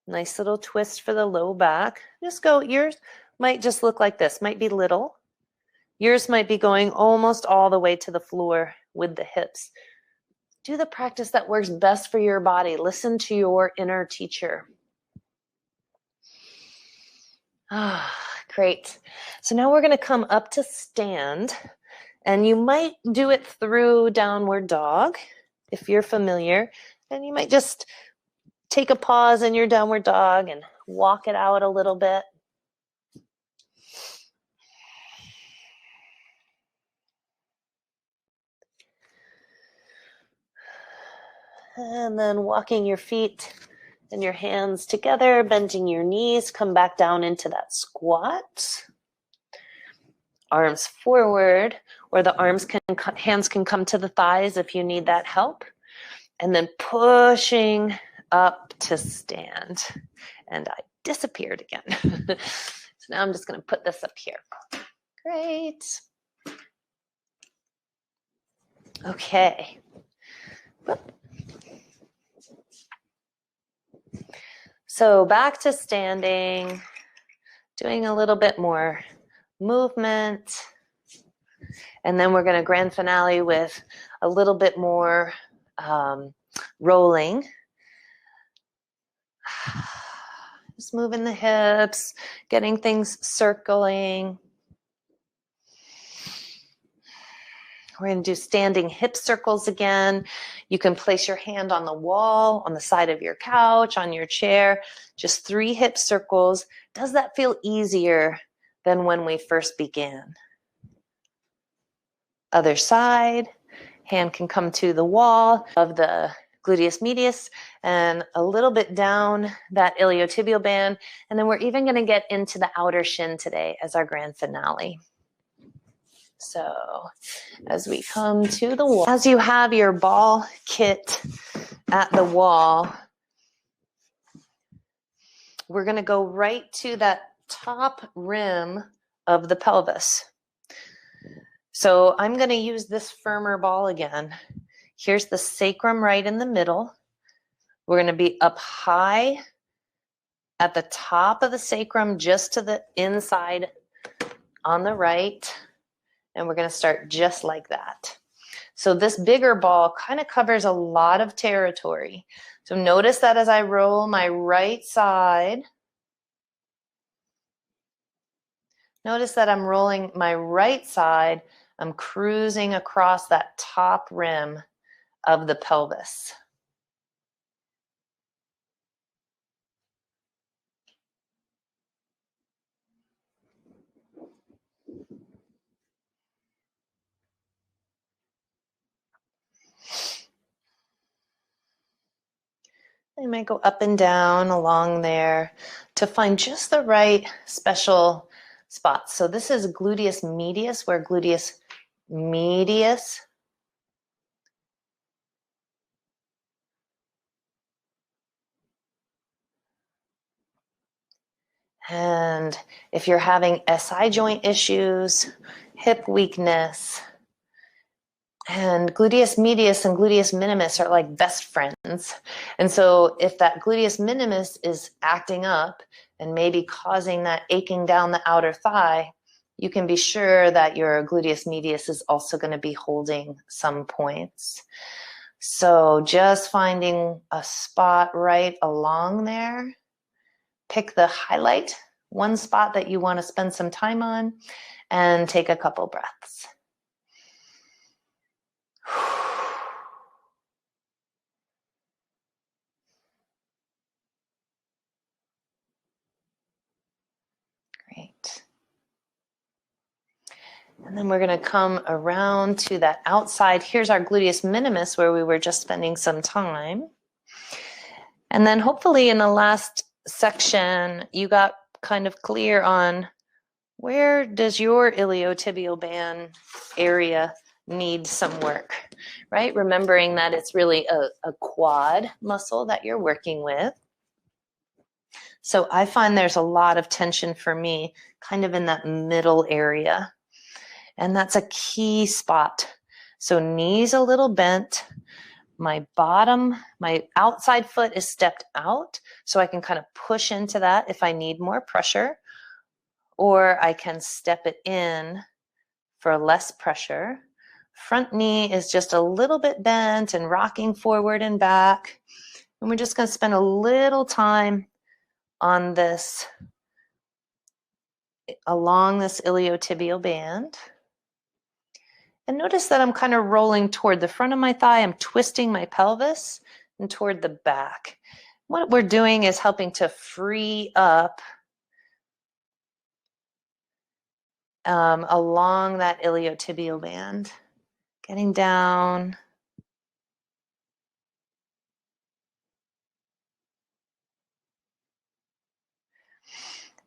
Nice little twist for the low back. Just go, yours might just look like this, might be little. Yours might be going almost all the way to the floor with the hips. Do the practice that works best for your body. Listen to your inner teacher. Ah, great. So now we're going to come up to stand, and you might do it through downward dog if you're familiar, and you might just take a pause in your downward dog and walk it out a little bit. And then walking your feet and your hands together, bending your knees, come back down into that squat. Arms forward, or the hands can come to the thighs if you need that help. And then pushing up to stand. And I disappeared again. So now I'm just going to put this up here. Great. Okay. So back to standing, doing a little bit more movement. And then we're going to grand finale with a little bit more rolling. Just moving the hips, getting things circling. We're going to do standing hip circles again. You can place your hand on the wall, on the side of your couch, on your chair. Just 3 hip circles. Does that feel easier than when we first began? Other side. Hand can come to the wall of the gluteus medius and a little bit down that iliotibial band. And then we're even going to get into the outer shin today as our grand finale. So as we come to the wall, as you have your ball kit at the wall, we're going to go right to that top rim of the pelvis. So I'm going to use this firmer ball again. Here's the sacrum right in the middle. We're going to be up high at the top of the sacrum, just to the inside on the right. And we're going to start just like that. So this bigger ball kind of covers a lot of territory. So notice that as I roll my right side, notice that I'm rolling my right side, I'm cruising across that top rim of the pelvis. You might go up and down along there to find just the right special spots. So this is gluteus medius, where gluteus medius and if you're having SI joint issues, hip weakness, and gluteus medius and gluteus minimus are like best friends. And so if that gluteus minimus is acting up and maybe causing that aching down the outer thigh, you can be sure that your gluteus medius is also going to be holding some points. So just finding a spot right along there. Pick the highlight, one spot that you want to spend some time on, and take a couple breaths. Great. And then we're going to come around to that outside. Here's our gluteus minimus where we were just spending some time. And then hopefully in the last section, you got kind of clear on where does your iliotibial band area need some work, right? Remembering that it's really a quad muscle that you're working with. So I find there's a lot of tension for me kind of in that middle area. And that's a key spot. So knees a little bent. My outside foot is stepped out. So I can kind of push into that if I need more pressure. Or I can step it in for less pressure. Front knee is just a little bit bent and rocking forward and back. And we're just going to spend a little time on this, along this iliotibial band. And notice that I'm kind of rolling toward the front of my thigh. I'm twisting my pelvis and toward the back. What we're doing is helping to free up along that iliotibial band. Getting down.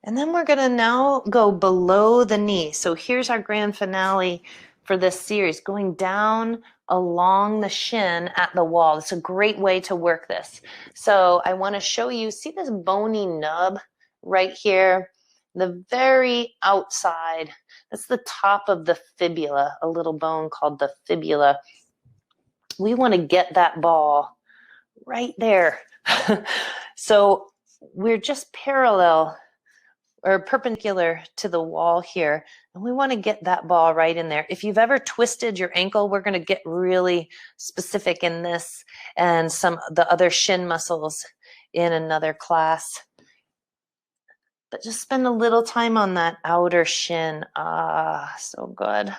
And then we're going to now go below the knee. So here's our grand finale for this series, going down along the shin at the wall. It's a great way to work this. So I want to show you, see this bony nub right here? The very outside, that's the top of the fibula, a little bone called the fibula. We want to get that ball right there. So we're just parallel or perpendicular to the wall here. And we want to get that ball right in there. If you've ever twisted your ankle, we're going to get really specific in this and some of the other shin muscles in another class. But just spend a little time on that outer shin. Ah, so good.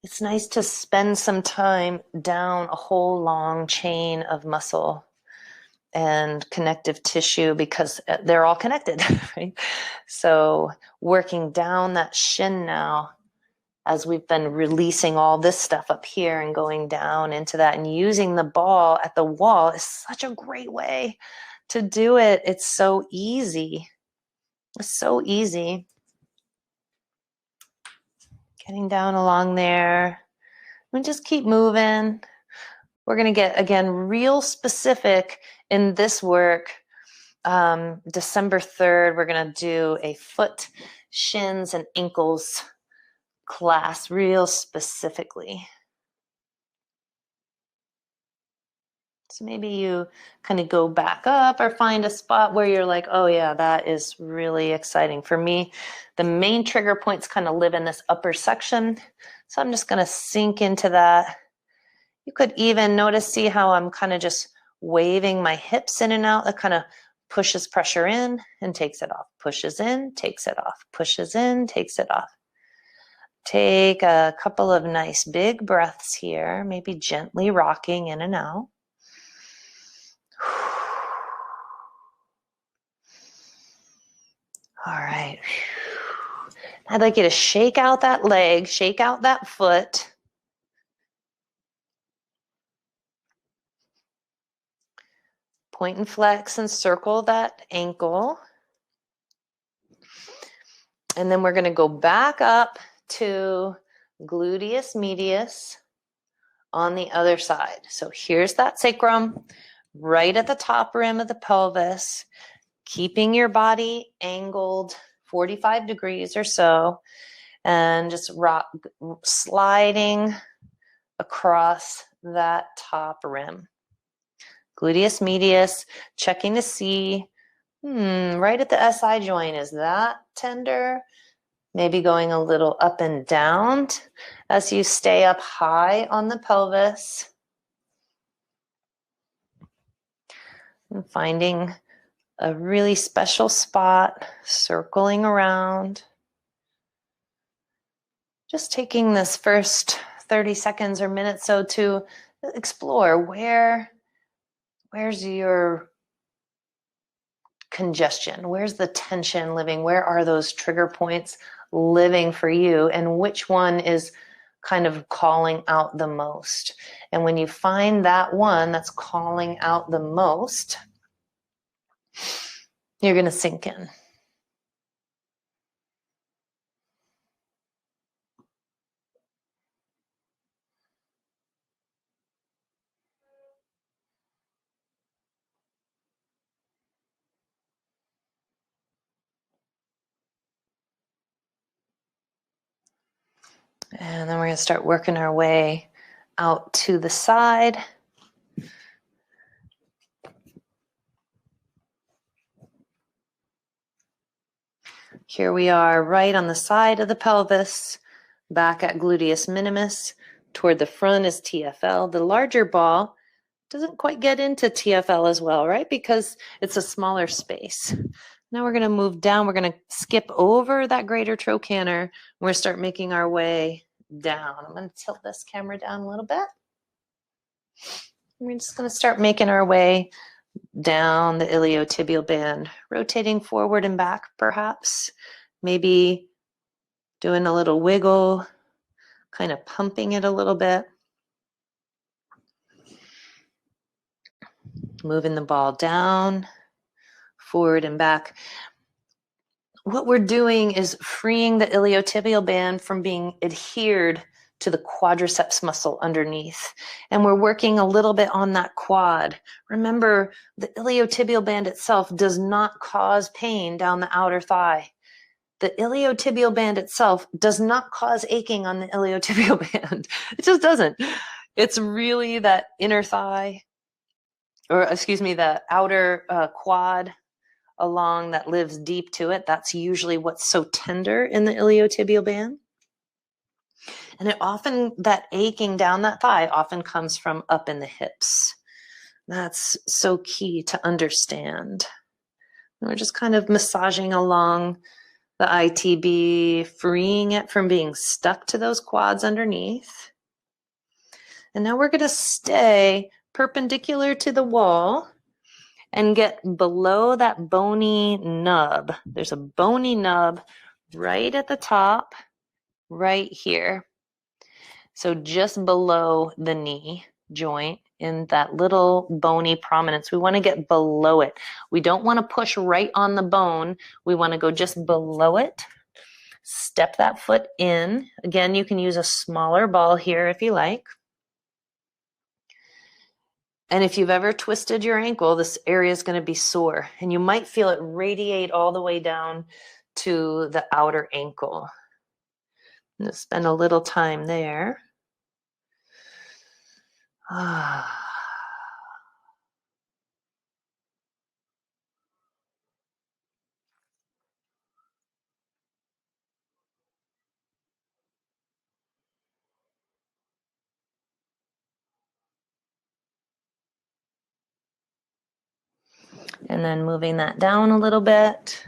It's nice to spend some time down a whole long chain of muscle and connective tissue because they're all connected, right? So working down that shin now as we've been releasing all this stuff up here and going down into that and using the ball at the wall is such a great way to do it. It's so easy. It's so easy. Getting down along there. And just keep moving. We're going to get, again, real specific in this work. December 3rd, we're going to do a foot, shins, and ankles class real specifically. So maybe you kind of go back up or find a spot where you're like, oh yeah, that is really exciting. For me, the main trigger points kind of live in this upper section. So I'm just going to sink into that. You could even see how I'm kind of just waving my hips in and out. That kind of pushes pressure in and takes it off. Pushes in, takes it off. Pushes in, takes it off. Take a couple of nice big breaths here, maybe gently rocking in and out. All right. I'd like you to shake out that leg, shake out that foot. Point and flex and circle that ankle. And then we're going to go back up to gluteus medius on the other side. So here's that sacrum right at the top rim of the pelvis, keeping your body angled 45 degrees or so. and just sliding across that top rim. Gluteus medius, checking to see, right at the SI joint, is that tender? Maybe going a little up and down as you stay up high on the pelvis. And finding a really special spot, circling around. Just taking this first 30 seconds or minutes so to explore where's your congestion, where's the tension living, where are those trigger points living for you, and which one is kind of calling out the most. And when you find that one that's calling out the most, you're going to sink in. And then we're going to start working our way out to the side. Here we are right on the side of the pelvis, back at gluteus minimus. Toward the front is TFL. The larger ball doesn't quite get into TFL as well, right? Because it's a smaller space. Now we're going to move down. We're going to skip over that greater trochanter. We're going to start making our way down. I'm going to tilt this camera down a little bit. We're just going to start making our way down the iliotibial band, rotating forward and back perhaps, maybe doing a little wiggle, kind of pumping it a little bit. Moving the ball down, forward and back. What we're doing is freeing the iliotibial band from being adhered to the quadriceps muscle underneath. And we're working a little bit on that quad. Remember, the iliotibial band itself does not cause pain down the outer thigh. The iliotibial band itself does not cause aching on the iliotibial band. It just doesn't. It's really that inner thigh, or excuse me, the outer quad along that lives deep to it. That's usually what's so tender in the iliotibial band. And it often, that aching down that thigh often comes from up in the hips. That's so key to understand. And we're just kind of massaging along the ITB, freeing it from being stuck to those quads underneath. And now we're going to stay perpendicular to the wall and get below that bony nub. There's a bony nub right at the top, right here. So just below the knee joint in that little bony prominence. We want to get below it. We don't want to push right on the bone. We want to go just below it. Step that foot in. Again, you can use a smaller ball here if you like. And if you've ever twisted your ankle, this area is going to be sore. And you might feel it radiate all the way down to the outer ankle. I'm going to spend a little time there. And then moving that down a little bit.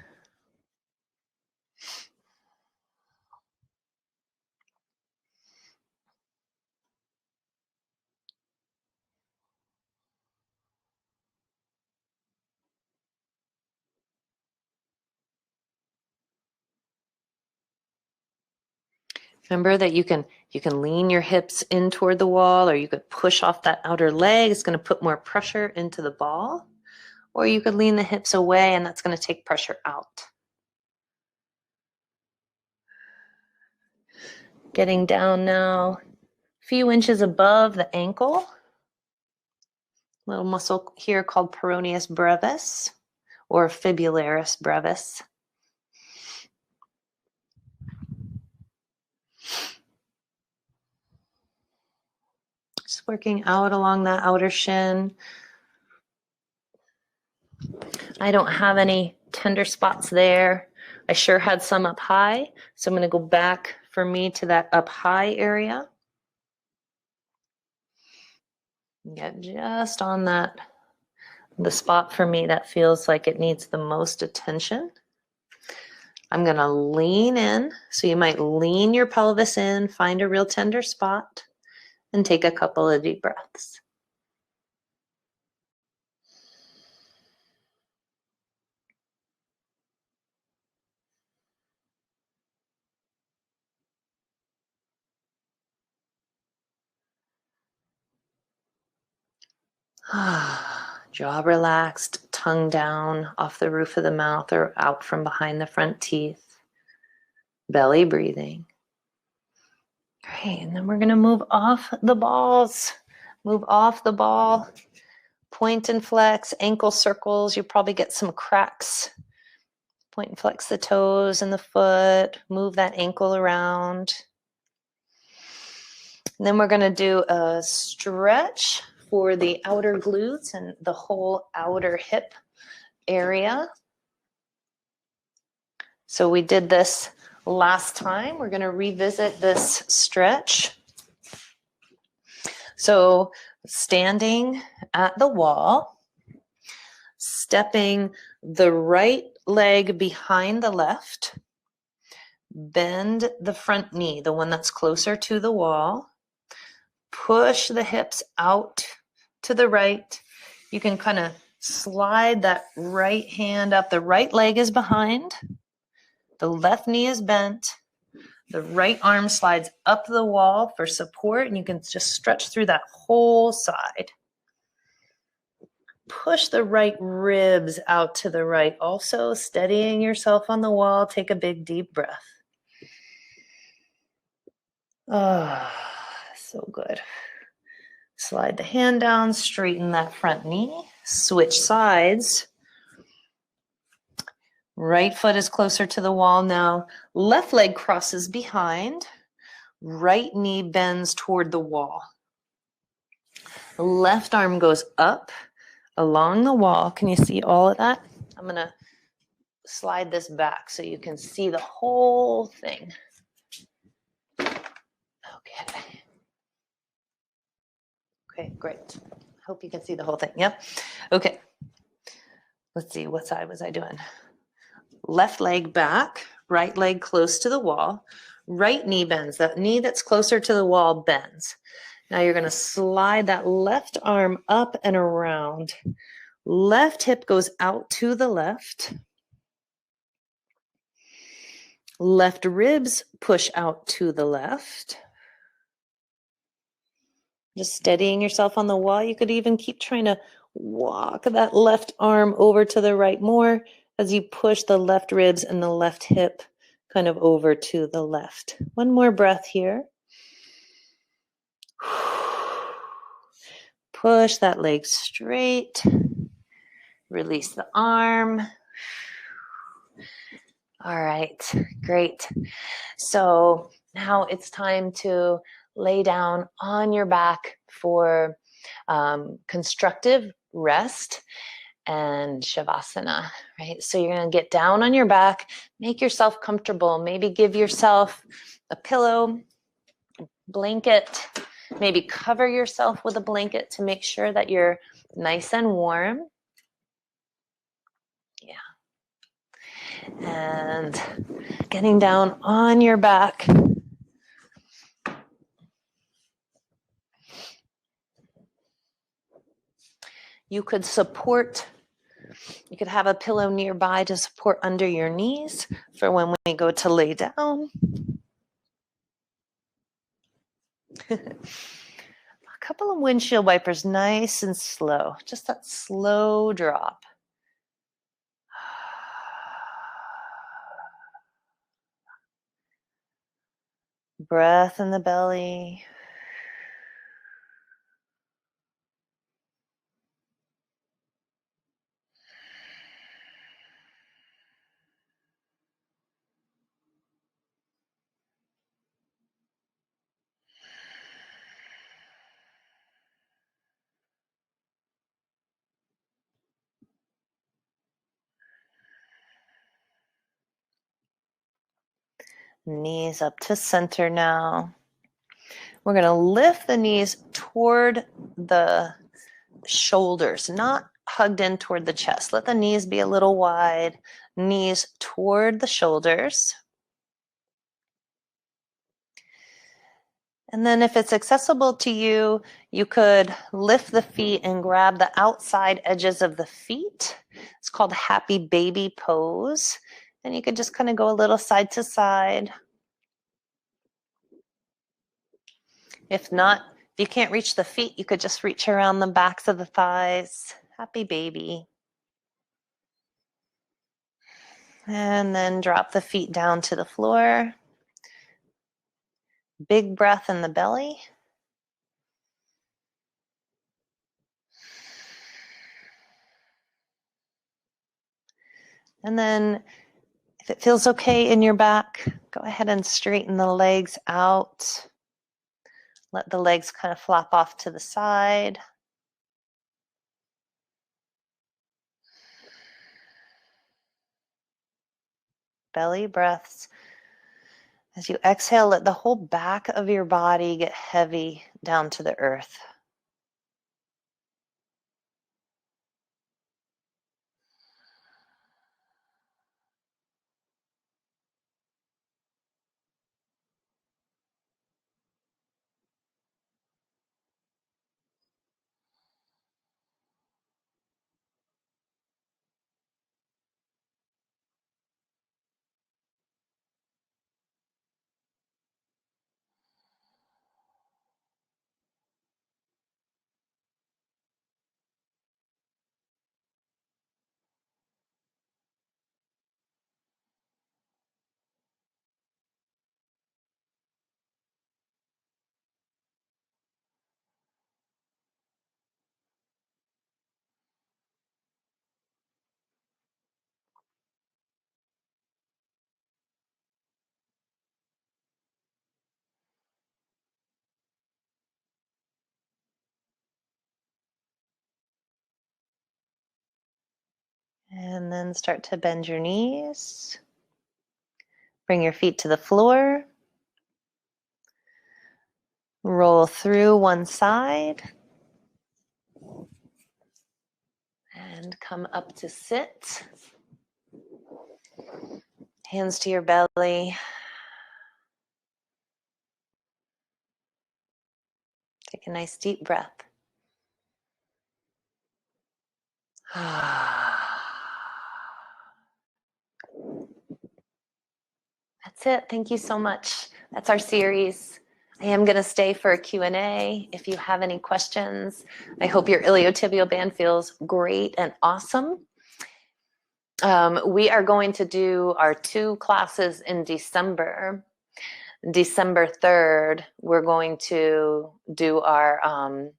Remember that you can lean your hips in toward the wall, or you could push off that outer leg. It's going to put more pressure into the ball. Or you could lean the hips away, and that's going to take pressure out. Getting down now, a few inches above the ankle. Little muscle here called peroneus brevis or fibularis brevis. Just working out along that outer shin. I don't have any tender spots there. I sure had some up high, so I'm going to go back for me to that up high area. Get just on that, the spot for me that feels like it needs the most attention. I'm going to lean in, so you might lean your pelvis in, find a real tender spot, and take a couple of deep breaths. Jaw relaxed, tongue down off the roof of the mouth or out from behind the front teeth. Belly breathing. Great, and then we're going to move off the balls. Move off the ball. Point and flex, ankle circles. You probably get some cracks. Point and flex the toes and the foot. Move that ankle around. And then we're going to do a stretch for the outer glutes and the whole outer hip area. So we did this last time. We're going to revisit this stretch. So standing at the wall, stepping the right leg behind the left, bend the front knee, the one that's closer to the wall, push the hips out to the right. You can kind of slide that right hand up. The right leg is behind. The left knee is bent. The right arm slides up the wall for support, and you can just stretch through that whole side. Push the right ribs out to the right. Also, steadying yourself on the wall. Take a big, deep breath. Ah, so good. Slide the hand down, straighten that front knee, switch sides. Right foot is closer to the wall now. Left leg crosses behind. Right knee bends toward the wall. Left arm goes up along the wall. Can you see all of that? I'm going to slide this back so you can see the whole thing. Okay. Okay, great. Hope you can see the whole thing. Yep. Okay. Let's see. What side was I doing? Left leg back, right leg close to the wall. Right knee bends. That knee that's closer to the wall bends. Now you're going to slide that left arm up and around. Left hip goes out to the left. Left ribs push out to the left. Just steadying yourself on the wall. You could even keep trying to walk that left arm over to the right more as you push the left ribs and the left hip kind of over to the left. One more breath here. Push that leg straight. Release the arm. All right, great. So now it's time to lay down on your back for constructive rest and shavasana, right? So you're going to get down on your back, make yourself comfortable, maybe give yourself a pillow, blanket, maybe cover yourself with a blanket to make sure that you're nice and warm. Yeah. And getting down on your back. You could have a pillow nearby to support under your knees for when we go to lay down. A couple of windshield wipers, nice and slow. Just that slow drop. Breath in the belly. Knees up to center now. We're going to lift the knees toward the shoulders, not hugged in toward the chest. Let the knees be a little wide. Knees toward the shoulders. And then if it's accessible to you, you could lift the feet and grab the outside edges of the feet. It's called happy baby pose. And you could just kind of go a little side to side. If not, if you can't reach the feet, you could just reach around the backs of the thighs. Happy baby. And then drop the feet down to the floor. Big breath in the belly. And then if it feels okay in your back, go ahead and straighten the legs out. Let the legs kind of flop off to the side. Belly breaths. As you exhale, let the whole back of your body get heavy down to the earth. And then start to bend your knees. Bring your feet to the floor. Roll through one side. And come up to sit. Hands to your belly. Take a nice deep breath. That's it. Thank you so much. That's our series. I am going to stay for a Q&A if you have any questions. I hope your iliotibial band feels great and awesome. We are going to do our 2 classes in December. December 3rd, we're going to do our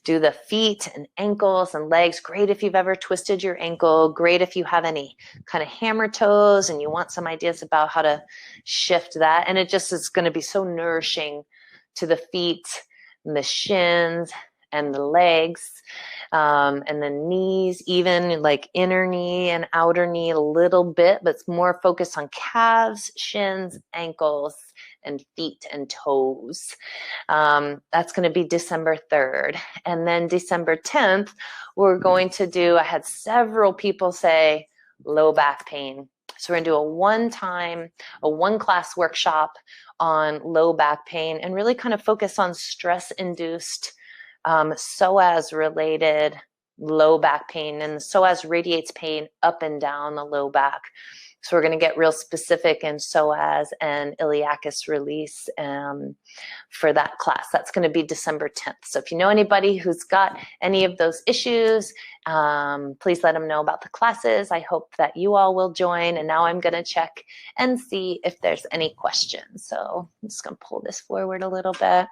do the feet and ankles and legs. Great if you've ever twisted your ankle. Great if you have any kind of hammer toes and you want some ideas about how to shift that. And it just is going to be so nourishing to the feet, and the shins, and the legs, and the knees, even like inner knee and outer knee a little bit, but it's more focused on calves, shins, ankles, and feet and toes. That's going to be December 3rd. And then December 10th, we're going to do, I had several people say low back pain. So we're going to do a one-class workshop on low back pain and really kind of focus on stress-induced, psoas-related low back pain. And the psoas radiates pain up and down the low back. So we're going to get real specific in psoas and iliacus release for that class. That's going to be December 10th. So if you know anybody who's got any of those issues, please let them know about the classes. I hope that you all will join. And now I'm going to check and see if there's any questions. So I'm just going to pull this forward a little bit.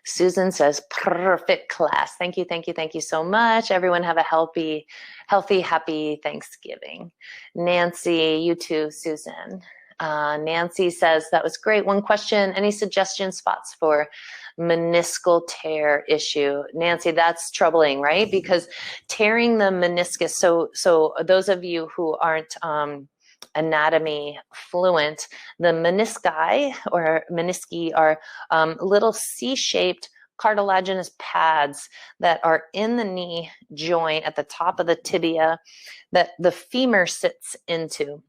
Susan says, perfect class. Thank you, thank you, thank you so much. Everyone have a healthy, happy Thanksgiving. Nancy, you too, Susan. Nancy says, that was great. One question, any suggestion spots for meniscal tear issue? Nancy, that's troubling, right? Because tearing the meniscus, so those of you who aren't anatomy fluent, the menisci or menisci are little C-shaped cartilaginous pads that are in the knee joint at the top of the tibia that the femur sits into.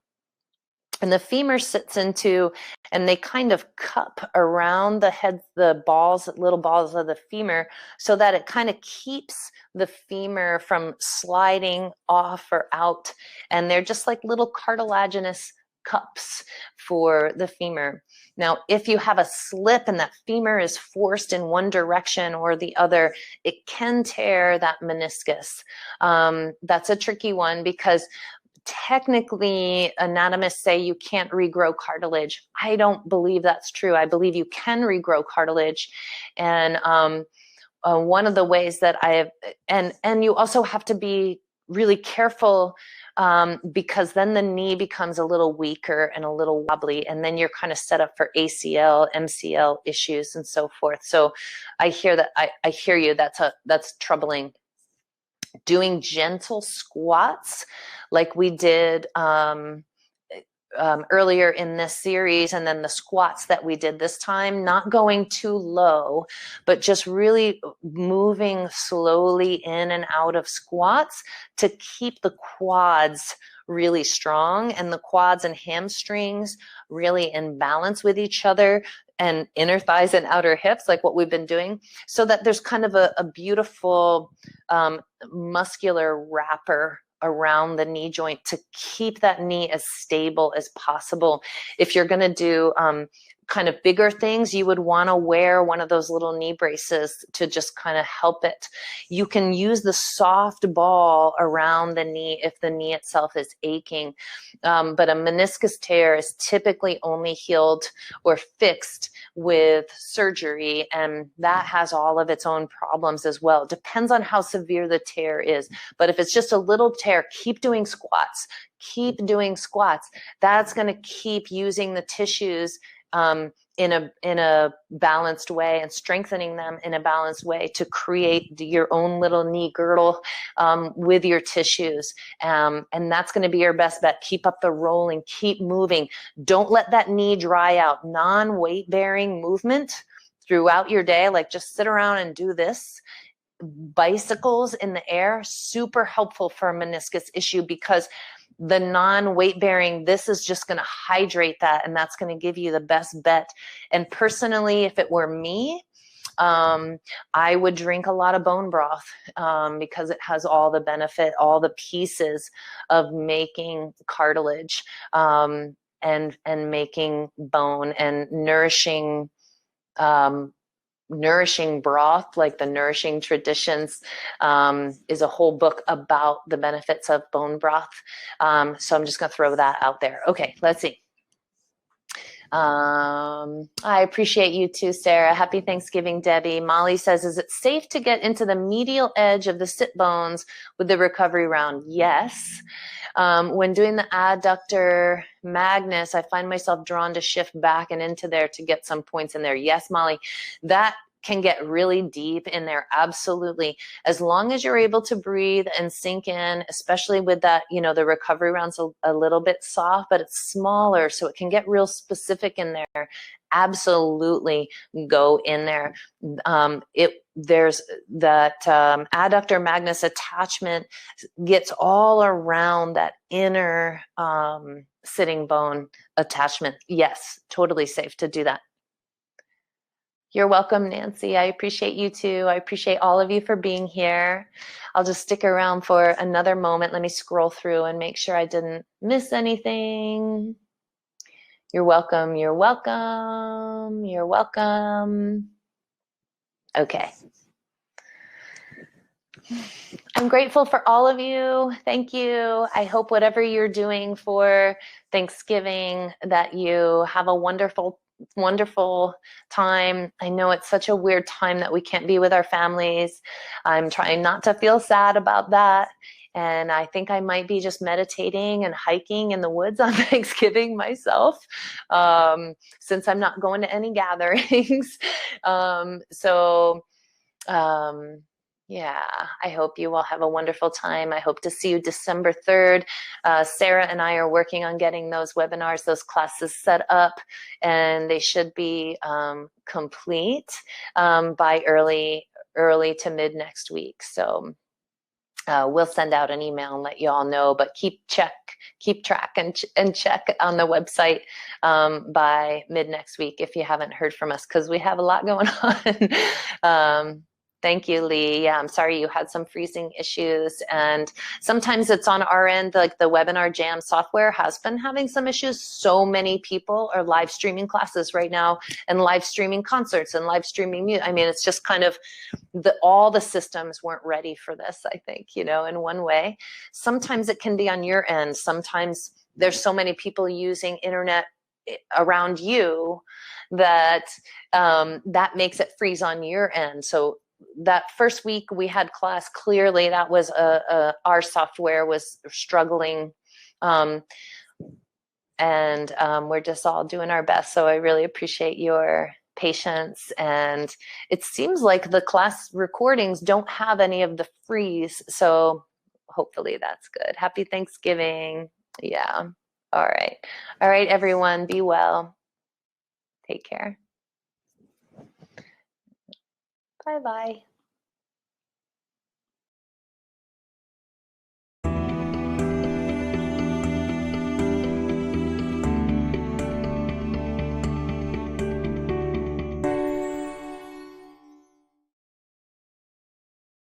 And the femur sits into, and they kind of cup around the head, the balls, little balls of the femur, so that it kind of keeps the femur from sliding off or out. And they're just like little cartilaginous cups for the femur. Now, if you have a slip and that femur is forced in one direction or the other, it can tear that meniscus. That's a tricky one because technically anatomists say you can't regrow cartilage. I don't believe that's true. I believe you can regrow cartilage. And one of the ways that I have, and you also have to be really careful because then the knee becomes a little weaker and a little wobbly, and then you're kind of set up for ACL, MCL issues and so forth. So I hear that, I hear you, that's troubling. Doing gentle squats like we did earlier in this series, and then the squats that we did this time, not going too low, but just really moving slowly in and out of squats to keep the quads really strong and the quads and hamstrings really in balance with each other, and inner thighs and outer hips, like what we've been doing, so that there's kind of a beautiful muscular wrapper around the knee joint to keep that knee as stable as possible. If you're going to do kind of bigger things, you would want to wear one of those little knee braces to just kind of help it. You can use the soft ball around the knee if the knee itself is aching. But a meniscus tear is typically only healed or fixed with surgery, and that has all of its own problems as well. Depends on how severe the tear is. But if it's just a little tear, keep doing squats. Keep doing squats. That's going to keep using the tissues in a balanced way and strengthening them in a balanced way to create your own little knee girdle with your tissues. And that's going to be your best bet. Keep up the rolling, keep moving. Don't let that knee dry out. Non-weight bearing movement throughout your day, like just sit around and do this. Bicycles in the air, super helpful for a meniscus issue because the non-weight bearing, this is just going to hydrate that, and that's going to give you the best bet. And personally, if it were me, I would drink a lot of bone broth because it has all the benefit, all the pieces of making cartilage and making bone and nourishing broth, like the Nourishing Traditions, is a whole book about the benefits of bone broth. So I'm just going to throw that out there. Okay, let's see. I appreciate you too, Sarah. Happy Thanksgiving, Debbie. Molly says, is it safe to get into the medial edge of the sit bones with the recovery round? Yes. When doing the adductor magnus, I find myself drawn to shift back and into there to get some points in there. Yes, Molly, that can get really deep in there. Absolutely. As long as you're able to breathe and sink in, especially with that, the recovery round's a little bit soft, but it's smaller, so it can get real specific in there. Absolutely go in there. There's that adductor magnus attachment gets all around that inner sitting bone attachment. Yes, totally safe to do that. You're welcome, Nancy. I appreciate you too. I appreciate all of you for being here. I'll just stick around for another moment. Let me scroll through and make sure I didn't miss anything. You're welcome. You're welcome. You're welcome. Okay. I'm grateful for all of you. Thank you. I hope whatever you're doing for Thanksgiving that you have a wonderful time. I know it's such a weird time that we can't be with our families. I'm trying not to feel sad about that. And I think I might be just meditating and hiking in the woods on Thanksgiving myself, since I'm not going to any gatherings. Yeah, I hope you all have a wonderful time. I hope to see you December 3rd. Sarah and I are working on getting those webinars, those classes set up, and they should be complete by early to mid next week. So we'll send out an email and let you all know, but keep track and check on the website by mid next week if you haven't heard from us, because we have a lot going on. Thank you, Lee. Yeah, I'm sorry you had some freezing issues, and sometimes it's on our end, like the Webinar Jam software has been having some issues. So many people are live streaming classes right now and live streaming concerts and live streaming music. I mean, it's just kind of all the systems weren't ready for this, I think, in one way. Sometimes it can be on your end. Sometimes there's so many people using internet around you that that makes it freeze on your end. So that first week we had class, clearly that was our software was struggling, and we're just all doing our best. So I really appreciate your patience, and it seems like the class recordings don't have any of the freeze, so hopefully that's good. Happy Thanksgiving. Yeah. All right, everyone, be well. Take care. Bye-bye.